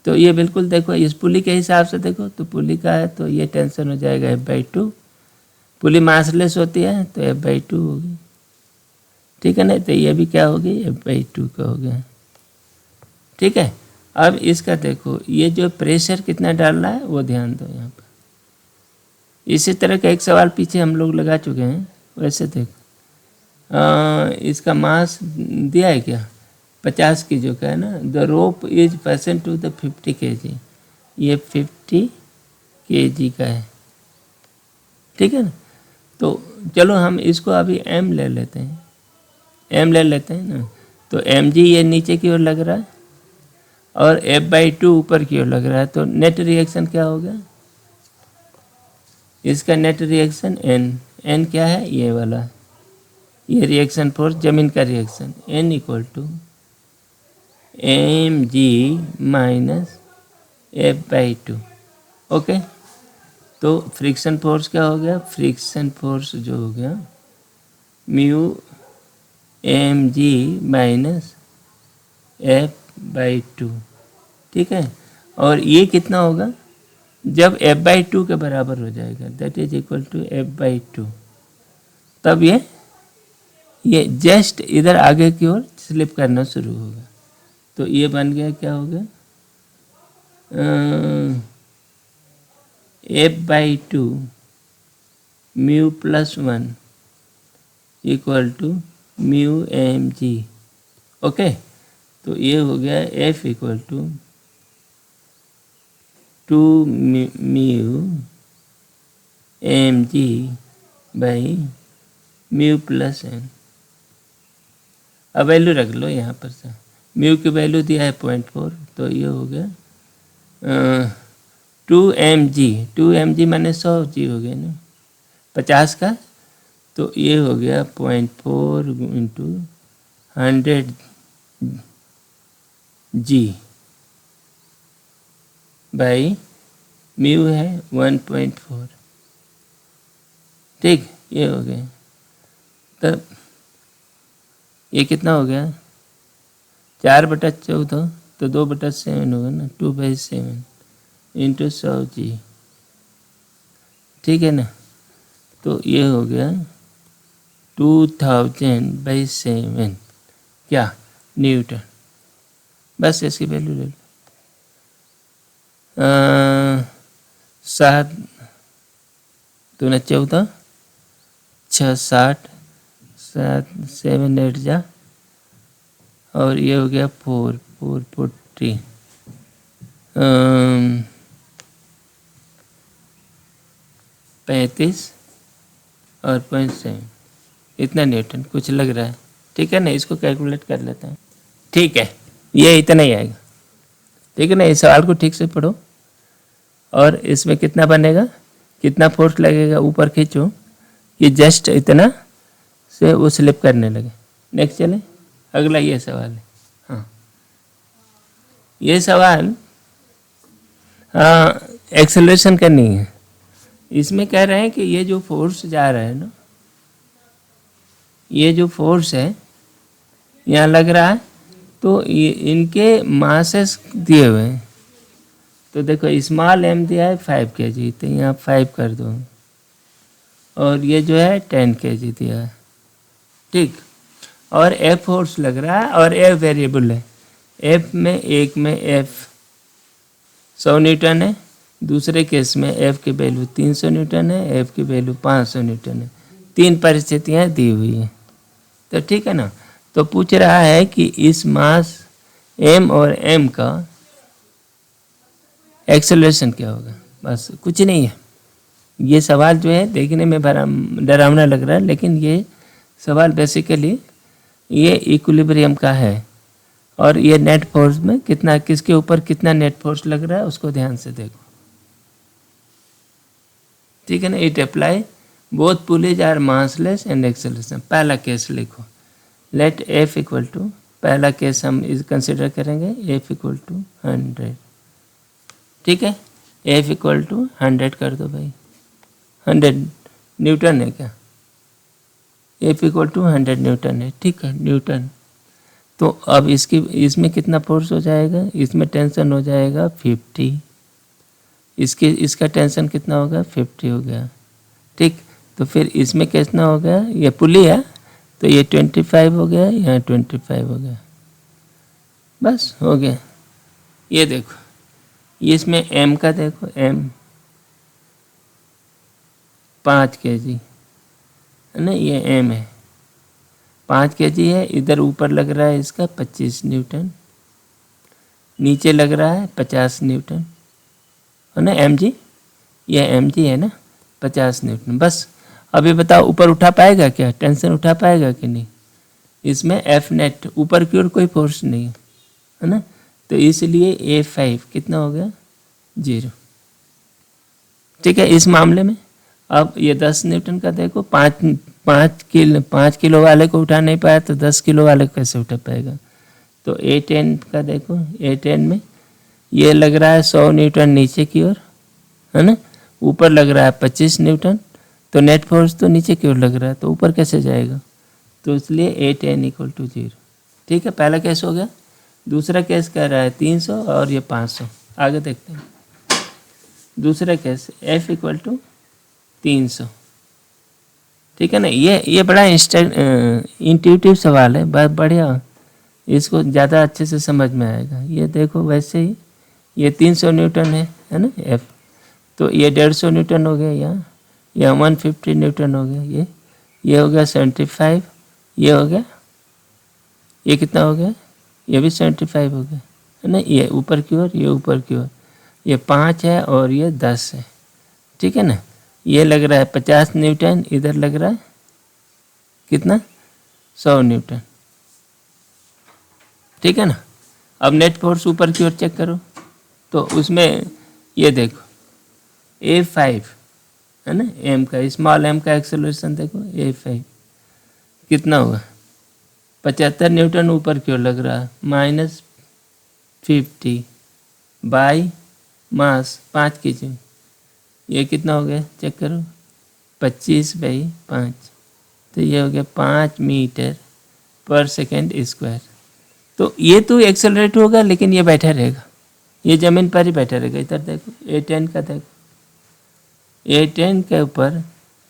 Speaker 1: तो ये बिल्कुल देखो इस पुली के हिसाब से देखो, तो पुली का है तो ये टेंशन हो जाएगा F/2। पुली मासलेस होती है तो F/2 होगी, ठीक है ना। तो ये भी क्या होगी, F/2 का हो गया, ठीक है। अब इसका देखो ये जो प्रेशर कितना डाल रहा है वो ध्यान दो यहाँ पर। इसी तरह का एक सवाल पीछे हम लोग लगा चुके हैं, वैसे देखो इसका मास दिया है क्या, 50 kg का है ना। The rope is percent to the 50 kg, ये 50 kg का है, ठीक है ना। तो चलो हम इसको अभी m ले लेते हैं, m ले लेते हैं ना। तो mg ये नीचे की ओर लग रहा है और F/2 ऊपर की ओर लग रहा है, तो नेट रिएक्शन क्या होगा, इसका नेट रिएक्शन n क्या है, ये वाला, ये रिएक्शन फोर्स जमीन का reaction, n = mg - F/2, okay. तो फ्रिक्शन फोर्स क्या हो गया, फ्रिक्शन फोर्स जो हो गया म्यू mg - F/2, ठीक है। और ये कितना होगा जब F/2 के बराबर हो जाएगा, that is equal to F/2, तब ये जस्ट इधर आगे की ओर स्लिप करना शुरू होगा। तो ये बन गया, क्या हो गया, F/2 μ+1 = μmg, ओके। तो ये हो गया F = 2 μmg/μ+n। अब वैल्यू रख लो यहाँ पर से, म्यू की वैल्यू दिया है 0.4, तो ये हो गया 2mg माने 100g हो गया ना, 50 का, तो ये हो गया 0.4 × 100g बाई म्यू है 1.4, ठीक, ये हो गया। तब ये कितना हो गया, 4/14, तो 2/7 होगा ना, 2/7 × 100g, ठीक है ना। तो ये हो गया 2000/7 क्या, न्यूटन। बस इसकी वैल्यू ले लो, 7 दूना 14, 6 60, 7 7 8 जा, और ये हो गया 4 40, 35 और 0.7, इतना न्यूटन कुछ लग रहा है, ठीक है ना। इसको कैलकुलेट कर लेते हैं, ठीक है, ये इतना ही आएगा, ठीक है ना। इस सवाल को ठीक से पढ़ो, और इसमें कितना बनेगा, कितना फोर्स लगेगा, ऊपर खींचो कि जस्ट इतना से वो स्लिप करने लगे। नेक्स्ट चले, अगला ये सवाल है, हाँ ये सवाल एक्सेलरेशन करनी है। इसमें कह रहे हैं कि ये जो फोर्स जा रहा है ना, ये जो फोर्स है यहाँ लग रहा है, तो ये इनके मासेस दिए हुए हैं। तो देखो स्मॉल m दिया है 5 kg, तो यहाँ 5 कर दो, और ये जो है 10 kg दिया है, ठीक। और F फोर्स लग रहा है और F वेरिएबल है, F में एक में F 100 न्यूटन है, दूसरे केस में F की वैल्यू 300 न्यूटन है, F की वैल्यू 500 न्यूटन है। 3 परिस्थितियाँ दी हुई हैं, तो ठीक है ना। तो पूछ रहा है कि इस मास m और m का एक्सेलरेशन क्या होगा, बस कुछ नहीं है। ये सवाल जो है देखने में डरावना लग रहा है, लेकिन ये सवाल बेसिकली ये इक्विलिब्रियम का है, और ये नेट फोर्स में कितना, किसके ऊपर कितना नेट फोर्स लग रहा है उसको ध्यान से देखो, ठीक है ना। It apply both pulleys are massless and acceleration. पहला केस लिखो, लेट F = पहला केस हम इस कंसिडर करेंगे, F = 100, ठीक है। F = 100 कर दो भाई, 100 न्यूटन है क्या, F = 100 न्यूटन है, ठीक है, न्यूटन। तो अब इसमें कितना फोर्स हो जाएगा, इसमें टेंशन हो जाएगा 50, इसका टेंशन कितना होगा 50 हो गया, ठीक। तो फिर इसमें कितना हो गया, ये पुली है तो ये 25 हो गया, यहाँ 25 हो गया, बस हो गया। ये देखो, ये इसमें m का देखो, m 5 kg है ना, ये m है 5 kg है। इधर ऊपर लग रहा है इसका 25 न्यूटन, नीचे लग रहा है 50 न्यूटन है ना, mg, ये mg है ना 50 न्यूटन। बस अभी बताओ ऊपर उठा पाएगा क्या, टेंशन उठा पाएगा कि नहीं, इसमें F नेट ऊपर की ओर कोई फोर्स नहीं है ना, तो इसलिए A5 कितना हो गया 0, ठीक है। इस मामले में अब ये 10 न्यूटन का देखो, 5 किलो वाले को उठा नहीं पाया तो 10 किलो वाले को कैसे उठा पाएगा। तो A10 का देखो, A10 में ये लग रहा है 100 न्यूटन नीचे की ओर है ना, ऊपर लग रहा है 25 न्यूटन, तो नेट फोर्स तो नीचे की ओर लग रहा है तो ऊपर कैसे जाएगा, तो इसलिए A10 = 0, ठीक है। पहला केस हो गया। दूसरा केस कह रहा है 300 और ये 500, आगे देखते हैं। दूसरा केस F = 300, ठीक है ना। ये बड़ा इंट्यूटिव सवाल है, बहुत बढ़िया, इसको ज़्यादा अच्छे से समझ में आएगा। ये देखो वैसे ही ये 300 न्यूटन है ना F, तो ये 150 न्यूटन हो गया, यहाँ ये 150 न्यूटन हो गया, ये हो गया 75, ये हो गया, ये कितना हो गया, ये भी 75 हो गया है ना। ये ऊपर की ओर, ये ऊपर की ओर, ये 5 है और ये 10 है, ठीक है ना। ये लग रहा है 50 न्यूटन, इधर लग रहा है कितना 100 न्यूटन, ठीक है ना। अब नेट फोर्स ऊपर की ओर चेक करो, तो उसमें ये देखो A5 है ना, m का, स्मॉल m का एक्सेलरेशन देखो, A5 कितना हुआ 75 न्यूटन ऊपर की ओर लग रहा है, -50 बाई मास 5 kg, ये कितना हो गया चेक करो, 25/5, तो ये हो गया 5 मीटर पर सेकेंड स्क्वायर। तो ये तो एक्सेलरेट होगा लेकिन ये बैठा रहेगा, ये ज़मीन पर ही बैठा रहेगा। इधर देखो A10 का देखो, A10 के ऊपर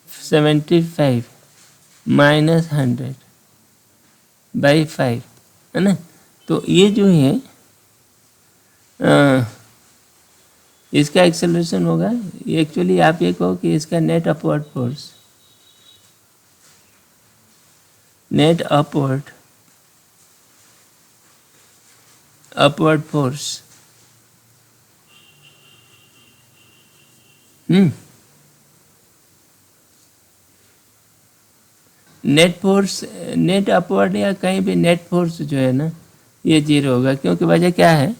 Speaker 1: 75 - 100/5 है ना, तो ये जो है इसका एक्सेलरेशन होगा, एक्चुअली आप ये कहो कि इसका net upward force net upward या कहीं भी नेट फोर्स जो है ना ये 0 होगा, क्योंकि वजह क्या है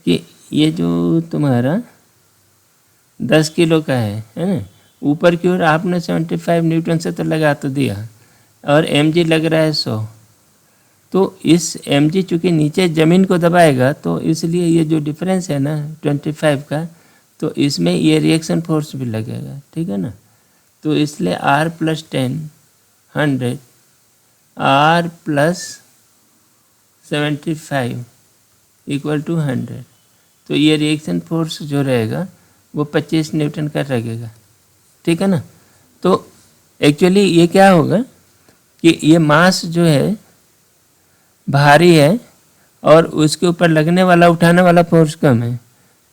Speaker 1: कि ये जो तुम्हारा 10 किलो का है ना, ऊपर की ओर आपने 75 न्यूटन से तो लगा तो दिया, और mg लग रहा है 100, तो इस mg चूँकि नीचे ज़मीन को दबाएगा, तो इसलिए ये जो डिफरेंस है ना 25 का, तो इसमें ये रिएक्शन फोर्स भी लगेगा, ठीक है ना। तो इसलिए R + 10 100 R + 75 = 100, तो ये रिएक्शन फोर्स जो रहेगा वो 25 न्यूटन का लगेगा, ठीक है ना। तो एक्चुअली ये क्या होगा कि ये मास जो है भारी है और उसके ऊपर लगने वाला उठाने वाला फोर्स कम है,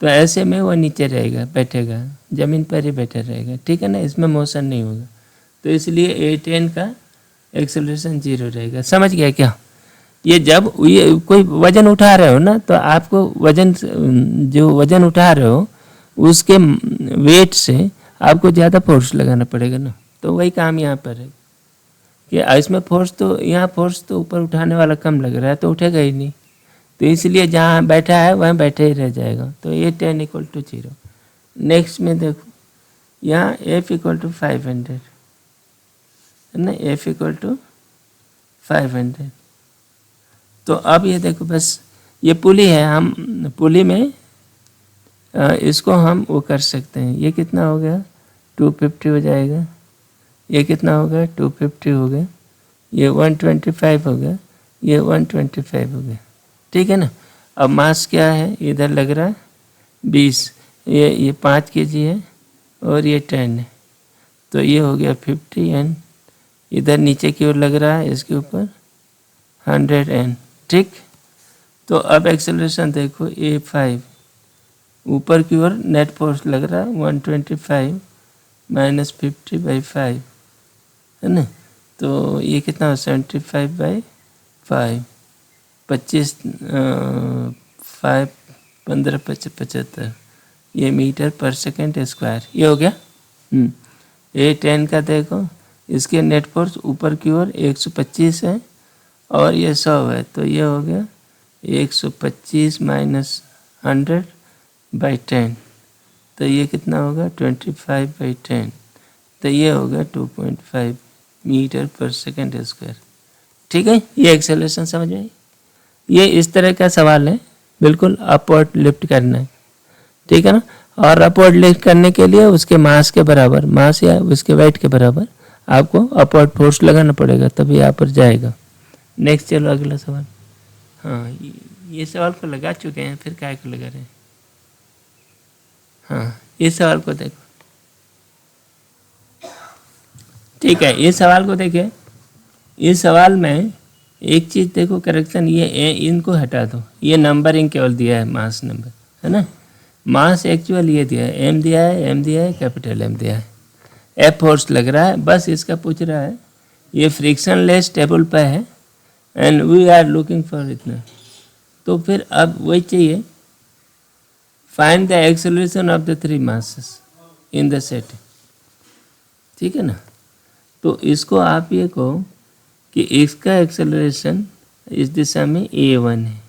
Speaker 1: तो ऐसे में वो नीचे रहेगा, बैठेगा, ज़मीन पर ही बैठा रहेगा, ठीक है ना, इसमें मोशन नहीं होगा। तो इसलिए A10 का एक्सेलरेशन 0 रहेगा। समझ गया क्या? ये जब ये कोई वज़न उठा रहे हो ना, तो आपको जो वज़न उठा रहे हो उसके वेट से आपको ज़्यादा फोर्स लगाना पड़ेगा ना, तो वही काम यहाँ पर है कि इसमें फोर्स तो, यहाँ फोर्स तो ऊपर उठाने वाला कम लग रहा है तो उठेगा ही नहीं, तो इसलिए जहाँ बैठा है वहाँ बैठे ही रह जाएगा। तो A10 = 0। नेक्स्ट में देखो, यहाँ F = 500 है ना, F = 500। तो अब ये देखो, बस ये पुली है, हम पुली में इसको हम वो कर सकते हैं। ये कितना हो गया 250 हो जाएगा, ये कितना हो गया 250 हो गया, ये 125 हो गया, ये 125 हो गया, ठीक है ना। अब मास क्या है, इधर लग रहा है 20, ये 5 kg है और ये 10 है, तो ये हो गया 50 एन। इधर नीचे की ओर लग रहा है इसके ऊपर 100 एन, ठीक। तो अब एक्सेलरेशन देखो A5, ऊपर की ओर नेट फोर्स लग रहा है 125 माइनस 50/5 है ना, तो ये कितना हो 75/5, 25 5 15 75, ये मीटर पर सेकेंड स्क्वायर, ये हो गया। A10 का देखो, इसके नेट फोर्स ऊपर की ओर 125 है और ये 100 है, तो ये हो गया 125 माइनस 100/10, तो ये कितना होगा 25/10, तो ये होगा 2.5 मीटर पर सेकेंड स्क्वायर, ठीक है। ये एक्सेलरेशन समझ में आई। ये इस तरह का सवाल है, बिल्कुल अपवर्ड लिफ्ट करना है, ठीक है ना। और अपवर्ड लिफ्ट करने के लिए उसके मास के बराबर, मास या उसके वेट के बराबर आपको अपवर्ड फोर्स लगाना पड़ेगा, तभी यहाँ पर जाएगा। नेक्स्ट चलो अगला सवाल। हाँ, ये सवाल को लगा चुके हैं, फिर क्या को लगा रहे हैं। हाँ, इस सवाल को देखो, ठीक है। इस सवाल को देखिए, इस सवाल में एक चीज़ देखो करेक्शन, ये इनको हटा दो, ये नंबरिंग केवल दिया है, मास नंबर है ना। मास एक्चुअल ये दिया है, एम दिया है, एम दिया है, कैपिटल एम दिया है, एफ फोर्स लग रहा है, बस इसका पूछ रहा है ये फ्रिक्शन लेस टेबल पे है and we are looking for इतना, तो फिर अब वही चाहिए, find the acceleration of the 3 masses in the set, ठीक है ना। तो इसको आप ये कहो कि इसका एक्सेलरेशन इस दिशा में A1 है,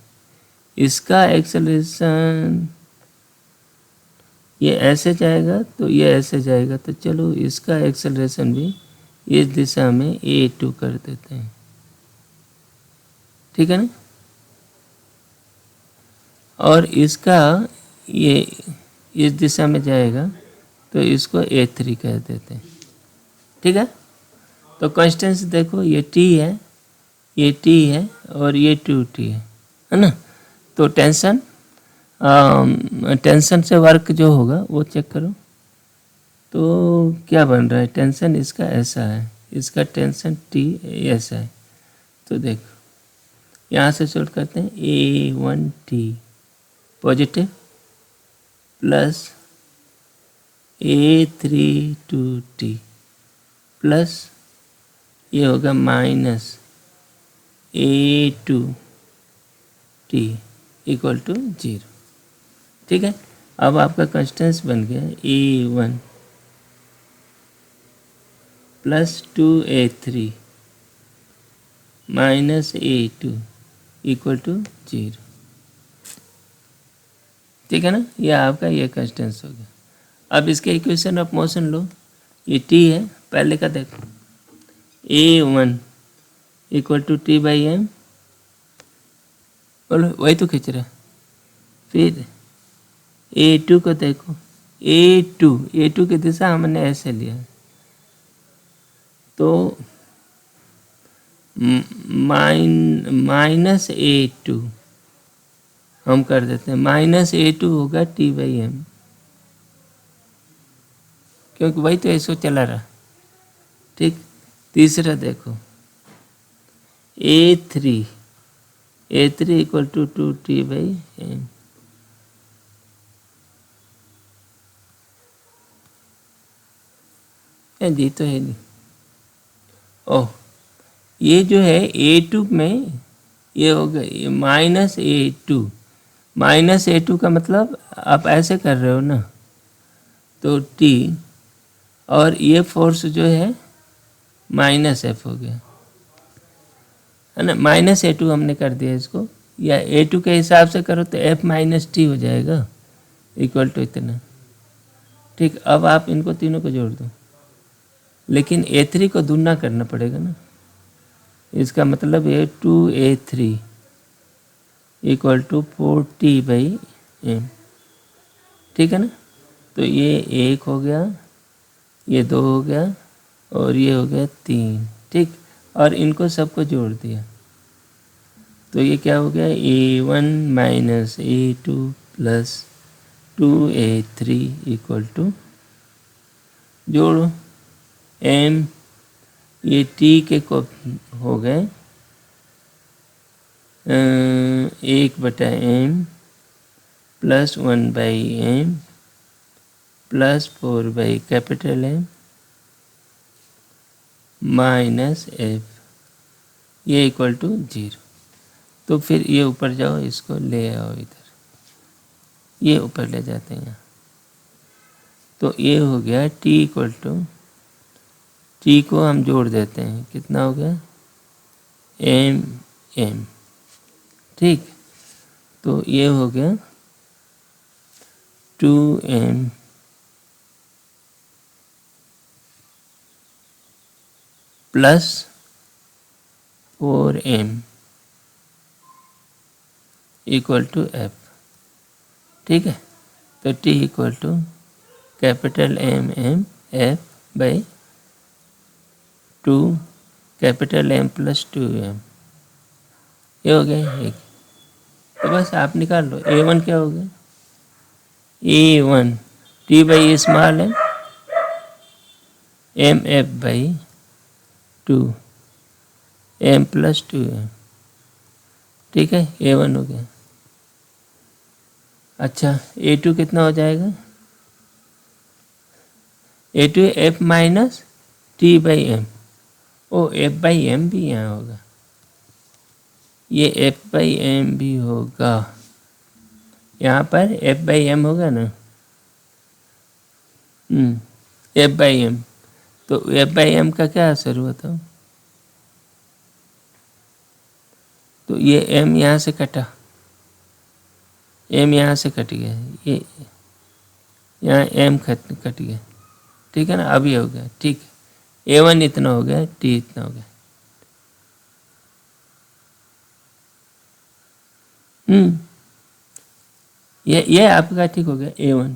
Speaker 1: इसका एक्सेलरेशन ये ऐसे जाएगा तो ये ऐसे जाएगा, तो चलो इसका एक्सेलरेशन भी इस दिशा में A2 कर देते हैं, ठीक है ना। और इसका ये इस दिशा में जाएगा तो इसको A3 कह देते हैं, ठीक है। तो कांस्टेंस देखो, ये T है, ये T है और ये 2T है ना। तो टेंशन से वर्क जो होगा वो चेक करो, तो क्या बन रहा है, टेंशन इसका ऐसा है, इसका टेंशन T ऐसा है, तो देखो यहाँ से शॉर्ट करते हैं, A1T positive plus A32T plus ये होगा माइनस A2T इक्वल टू 0, ठीक है। अब आपका कांस्टेंस बन गया A1 plus 2A3 minus A2 equal to 0, ठीक है ना। ये आपका ये कांस्टेंस हो गया। अब इसके इक्वेशन ऑफ मोशन लो, ये T है, पहले का देखो, A1 इक्वल टू T/m, बोलो वही तो खींच रहा। फिर A2 को देखो, A2 की दिशा हमने ऐसे लिया, तो माइनस A2 हम कर देते हैं, माइनस A2 होगा T/m, क्योंकि वही तो ऐसे चला रहा, ठीक। तीसरा देखो A3 इक्वल टू 2T/m, जी तो है नहीं। ओह, ये जो है A2 में ये हो गया माइनस A2 का मतलब आप ऐसे कर रहे हो ना, तो T और ये फोर्स जो है माइनस F हो गया, है ना। माइनस A2 हमने कर दिया इसको, या A2 के हिसाब से करो तो F माइनस T हो जाएगा इक्वल टू इतना, ठीक। अब आप इनको तीनों को जोड़ दो, लेकिन A3 को दूना करना पड़ेगा ना, इसका मतलब है 2A3 इक्वल टू 4T/m, ठीक है ना। तो ये 1 हो गया, ये 2 हो गया और ये हो गया 3, ठीक। और इनको सबको जोड़ दिया तो ये क्या हो गया, A1 minus A2 plus 2A3 equal to, जोड़ो m, ये t के को हो गए 1/m plus 1/m plus 4/M minus f, ये इक्वल टू 0। तो फिर ये ऊपर जाओ, इसको ले आओ इधर, ये ऊपर ले जाते हैं यहाँ। तो ये हो गया t इक्वल टू, t को हम जोड़ देते हैं, कितना हो गया m, ठीक। तो ये हो गया 2m plus 4m equal to f, ठीक है। तो t equal to capital M f by 2 capital M plus 2m, ये हो गया एक। तो बस आप निकाल लो A1 क्या हो गया, A1 t by small m f by 2 m plus 2m, ठीक है, A1 हो गया। अच्छा A2 कितना हो जाएगा, A2 f minus t by m, ओ f बाई m भी यहाँ होगा, ये f बाई m भी होगा, यहाँ पर f बाई m होगा ना, f बाई m। तो f बाई m का क्या असर हुआ था, तो ये m यहाँ से कटा, m यहाँ से कट गया, ये यहाँ m कट गया, ठीक है ना। अब ये हो गया, ठीक है, A1 इतना हो गया, t इतना हो गया। ये आपका ठीक हो गया A1।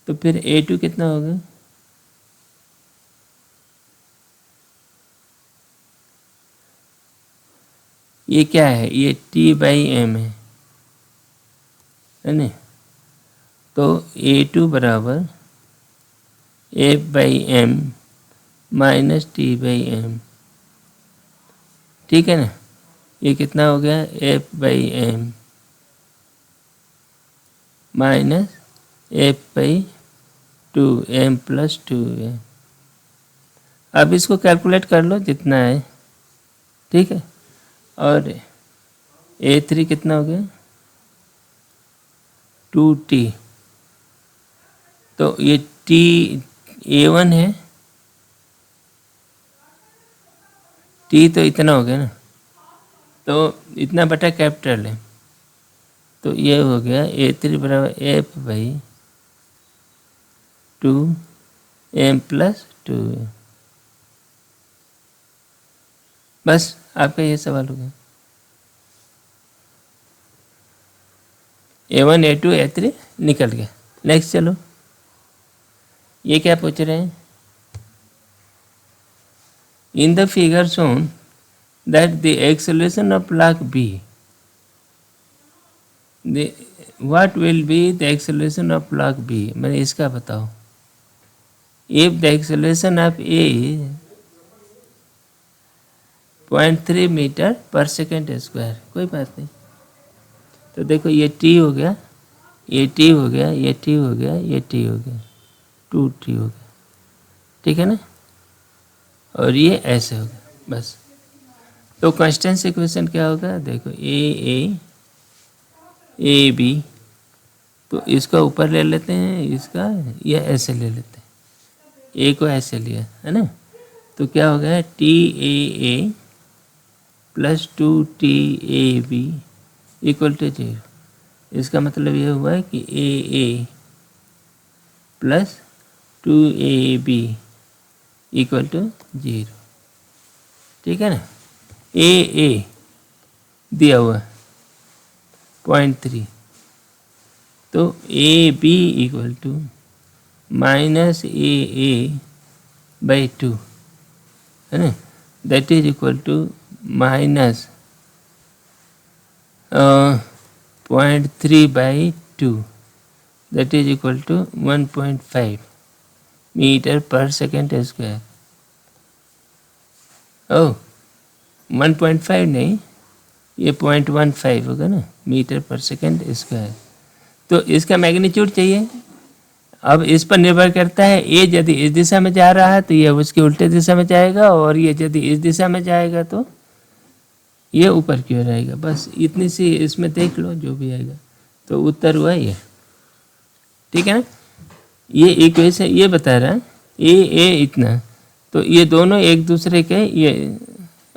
Speaker 1: तो फिर A2 कितना हो गया, ये क्या है, ये t बाई m है ना। तो A2 बराबर f by m minus t by m, ठीक है ना। ये कितना हो गया, f by m minus f by 2m plus 2m। अब इसको कैलकुलेट कर लो जितना है, ठीक है। और A3 कितना हो गया, 2t। तो ये t A1 है, t तो इतना हो गया ना, तो इतना बटा कैपिटल है, तो ये हो गया A3 बराबर f by 2m plus 2m। बस आपका ये सवाल हो गया, A1 A2 A3 निकल गया। नेक्स्ट चलो, ये क्या पूछ रहे हैं, in the figure shown that the acceleration of block B, what will be the acceleration of block B, मैंने इसका बताओ। If the acceleration of A 0.3 metre per second square, कोई बात नहीं। तो देखो ये t हो गया, ये t हो गया, ये t हो गया, ये t हो गया, 2t हो गया, ठीक है ना। और ये ऐसे हो गया बस। तो कांस्टेंट इक्वेशन क्या होगा, देखो ए बी, तो इसका ऊपर ले लेते हैं, इसका ये ऐसे ले लेते हैं, ए को ऐसे लिया है ना। तो क्या हो गया, TAA plus 2TAB equal to 0। इसका मतलब ये हुआ है कि AA plus 2AB equal to 0, ठीक है ना। AA दिया हुआ 0.3, तो AB equal to minus AA by 2 है ना, that is equal to minus 0.3/2 that is equal to 1.5 metre per second square. Oh 1.5 नहीं, ये 0.15 होगा ना, मीटर पर सेकेंड स्क्वायर। तो इसका मैग्नीट्यूड चाहिए। अब इस पर निर्भर करता है, ये यदि इस दिशा में जा रहा है तो ये उसके उल्टे दिशा में जाएगा, और ये यदि इस दिशा में जाएगा तो ये ऊपर की ओर आएगा। बस इतनी सी इसमें देख लो, जो भी आएगा तो उत्तर हुआ ये। ठीक है ना, ये इक्वेशन ये बता रहा है ए इतना, तो ये दोनों एक दूसरे के ये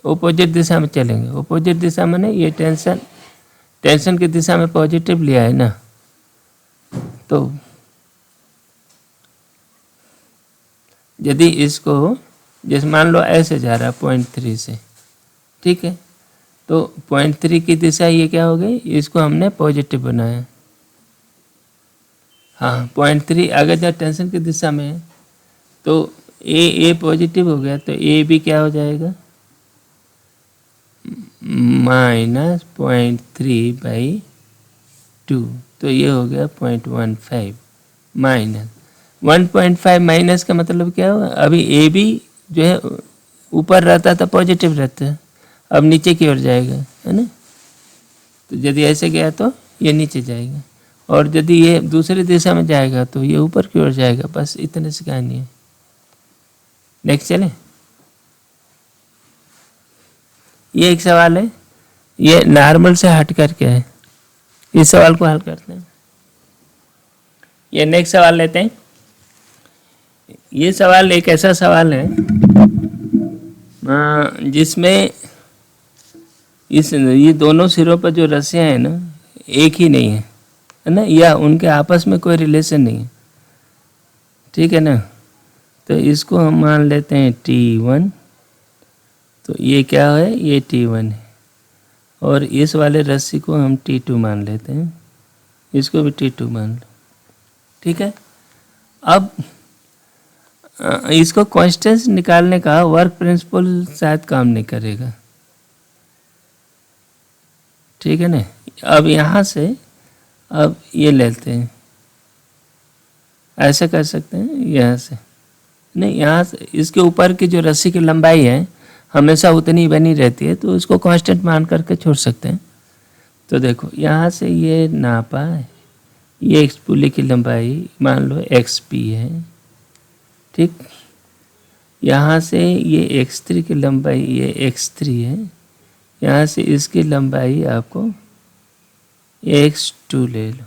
Speaker 1: ऑपोजिट दिशा में चलेंगे। ऑपोजिट दिशा में ये टेंशन की दिशा में पॉजिटिव लिया है ना, तो यदि इसको जैसे मान लो ऐसे जा रहा है 0.3 से, ठीक है, तो 0.3 की दिशा ये क्या हो गई, इसको हमने पॉजिटिव बनाया। हाँ 0.3 अगर जब टेंशन की दिशा में है तो ए पॉजिटिव हो गया, तो ए भी क्या हो जाएगा, -0.3/2, तो ये हो गया 0.15 माइनस 1.5 माइनस का मतलब क्या होगा, अभी ए भी जो है ऊपर रहता था पॉजिटिव रहता है, अब नीचे की ओर जाएगा, है ना। तो यदि ऐसे गया तो ये नीचे जाएगा, और यदि ये दूसरी दिशा में जाएगा तो ये ऊपर की ओर जाएगा। बस इतने से कहानी है। नेक्स्ट चले, ये एक सवाल है, ये नॉर्मल से हट करके है, इस सवाल को हल करते हैं। ये नेक्स्ट सवाल लेते हैं। ये सवाल एक ऐसा सवाल है जिसमें ये दोनों सिरों पर जो रस्सियाँ हैं ना एक ही नहीं है ना, या उनके आपस में कोई रिलेशन नहीं है, ठीक है ना। तो इसको हम मान लेते हैं T1, तो ये क्या है, ये T1 है, और इस वाले रस्सी को हम T2 मान लेते हैं, इसको भी T2 मान लो, ठीक है। अब इसको कांस्टेंस निकालने का वर्क प्रिंसिपल शायद काम नहीं करेगा, ठीक है ना। अब यहाँ से अब ये लेते हैं, ऐसे कर सकते हैं, यहाँ से नहीं, यहाँ से इसके ऊपर की जो रस्सी की लंबाई है हमेशा उतनी बनी रहती है, तो उसको कांस्टेंट मान करके छोड़ सकते हैं। तो देखो यहाँ से ये नापा है, ये इस पुली की लंबाई मान लो XP है, ठीक। यहाँ से ये X3 की लंबाई ये X3 है, यहाँ से इसकी लंबाई आपको X2 ले लो,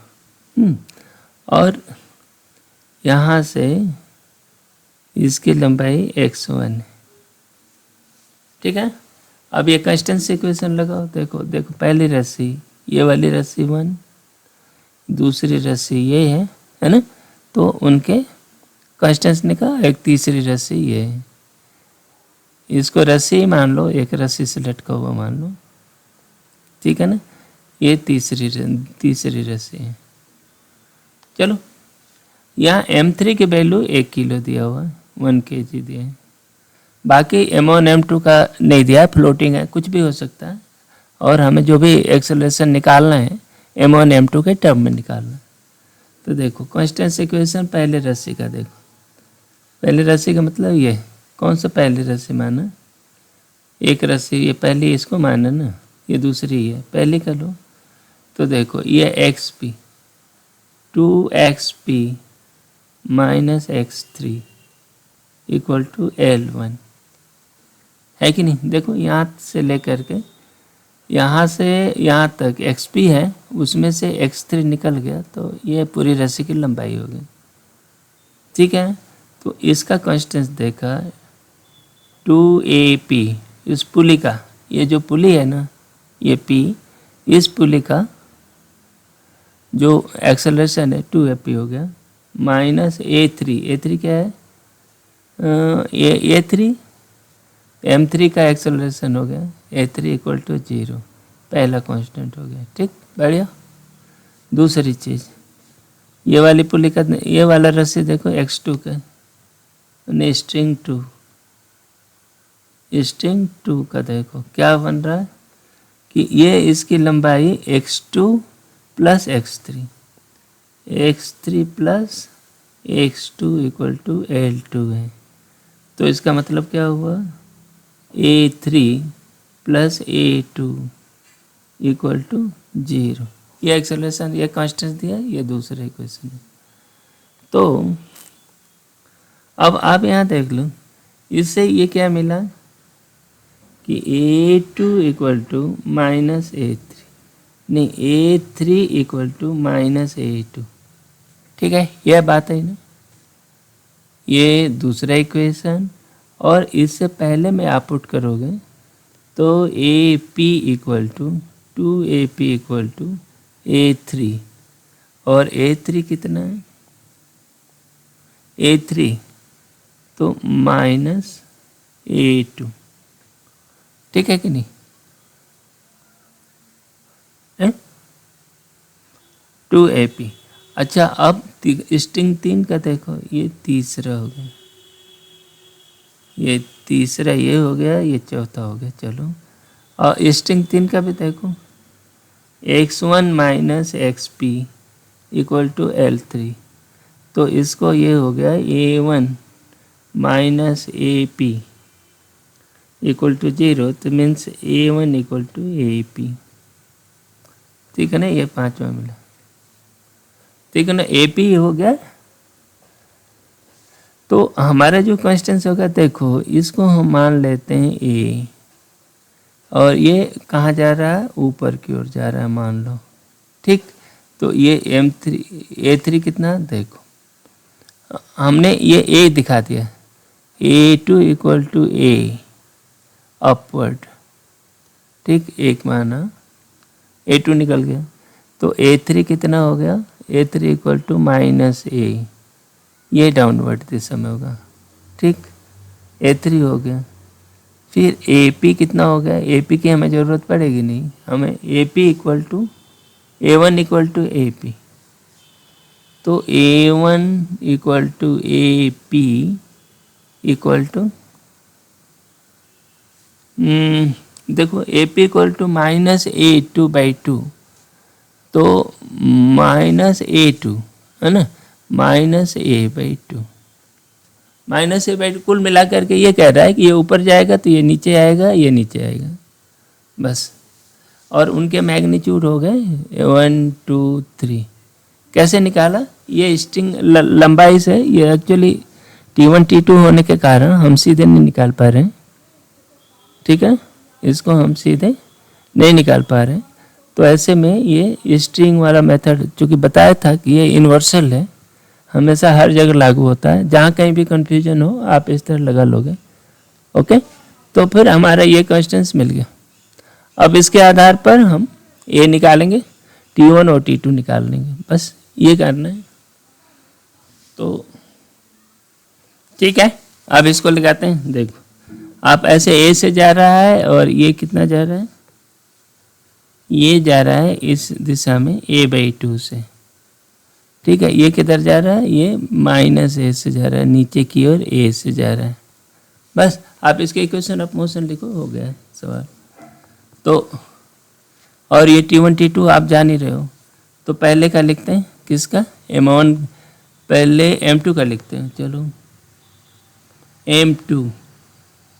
Speaker 1: और यहाँ से इसकी लंबाई X1 है, ठीक है। अब ये कांस्टेंस इक्वेशन लगाओ, देखो पहली रस्सी ये वाली रस्सी 1, दूसरी रस्सी ये है ना, तो उनके कांस्टेंस निकाल, एक तीसरी रस्सी ये है, इसको रस्सी मान लो, एक रस्सी से लटका हुआ मान लो, ठीक है ना। ये तीसरी रस्सी है। चलो यहाँ M3 की वैल्यू 1 किलो दिया हुआ है, 1 kg दिया है, बाकी M1 M2 का नहीं दिया है, फ्लोटिंग है, कुछ भी हो सकता है, और हमें जो भी एक्सेलरेशन निकालना है M1 M2 के टर्म में निकालना। तो देखो कांस्टेंस इक्वेशन पहले रस्सी का, देखो पहले रस्सी का मतलब ये कौन सा पहली रस्सी माना, एक रस्सी ये पहली, इसको माना ना, ये दूसरी है, पहली कर लो। तो देखो ये XP 2XP minus X3 equal to L1 है कि नहीं। देखो यहाँ से लेकर के यहाँ से यहाँ तक XP है, उसमें से X3 निकल गया, तो ये पूरी रस्सी की लंबाई हो गई, ठीक है। तो इसका कांस्टेंस देखा 2AP, इस पुली का, ये जो पुली है ना ये P, इस पुली का जो एक्सेलरेशन है 2AP हो गया, माइनस A3 क्या है, A3 M3 का एक्सेलरेशन हो गया, A3 इक्वल टू 0, पहला कांस्टेंट हो गया, ठीक, बढ़िया। दूसरी चीज़ ये वाली पुली का, ये वाला रस्सी देखो X2 का, स्ट्रिंग 2 का देखो क्या बन रहा है, कि ये इसकी लंबाई x2 plus x3 plus x2 equal to L2 है। तो इसका मतलब क्या हुआ, A3 plus A2 equal to 0। ये एक्सेलरेशन, ये कांस्टेंट दिया, ये दूसरा इक्वेशन है। तो अब आप यहाँ देख लो, इससे ये क्या मिला कि A2 equal to minus A3, नहीं A3 equal to minus A2। ठीक है, यह बात है ना। ये दूसरा इक्वेशन, और इससे पहले में आप पुट करोगे तो AP equal to 2AP equal to A3, और A3 कितना है, A3 तो माइनस A2। ठीक है कि नहीं, 2AP। अच्छा, अब स्ट्रिंग 3 का देखो, ये तीसरा हो गया, ये तीसरा ये हो गया, ये चौथा हो गया। चलो, और स्ट्रिंग 3 का भी देखो, x1 minus XP equal to L3। तो इसको ये हो गया A1 minus AP equal to 0, तो means A1 equal to AP। ठीक है ना, ये पांचवा मिला। ठीक है ना, AP हो गया। तो हमारा जो कांस्टेंट होगा, देखो इसको हम मान लेते हैं A, और ये कहाँ जा रहा है, ऊपर की ओर जा रहा है मान लो। ठीक, तो ये A3 कितना, देखो हमने ये A दिखा दिया, A2 equal to A upward. ठीक, एक माना, A2 निकल गया, तो A3 कितना हो गया, A3 equal to minus A, ये डाउनवर्ड दिशा में होगा। ठीक, A3 हो गया। फिर AP कितना हो गया, AP की हमें ज़रूरत पड़ेगी नहीं, हमें AP equal to A1 equal to AP। तो A1 equal to AP equal to, देखो AP equal to minus A2/2, तो माइनस A2 है ना, माइनस A/2, माइनस A/2। कुल मिला करके ये कह रहा है कि ये ऊपर जाएगा तो ये नीचे आएगा, ये नीचे आएगा, बस। और उनके मैग्नीट्यूड हो गए 1 2 3। कैसे निकाला, ये स्ट्रिंग लंबाई से, ये एक्चुअली T1 T2 होने के कारण हम सीधे नहीं निकाल पा रहे हैं। ठीक है, इसको हम सीधे नहीं निकाल पा रहे हैं। तो ऐसे में ये स्ट्रिंग वाला मेथड, चूँकि बताया था कि ये यूनिवर्सल है, हमेशा हर जगह लागू होता है। जहाँ कहीं भी कन्फ्यूजन हो आप इस तरह लगा लोगे। ओके, तो फिर हमारा ये क्वेश्चंस मिल गया। अब इसके आधार पर हम ये निकालेंगे, T1 और T2 निकाल लेंगे, बस ये करना है। तो ठीक है, अब इसको लगाते हैं। देखो, आप ऐसे A से जा रहा है, और ये कितना जा रहा है, ये जा रहा है इस दिशा में A/2 से। ठीक है, ये किधर जा रहा है, ये माइनस A से जा रहा है, नीचे की ओर A से जा रहा है। बस आप इसके इक्वेशन ऑफ मोशन लिखो, हो गया है सवाल। तो और ये T1 T2 आप जान ही रहे हो, तो पहले का लिखते हैं, किसका, M1, पहले M2 का लिखते हैं। चलो,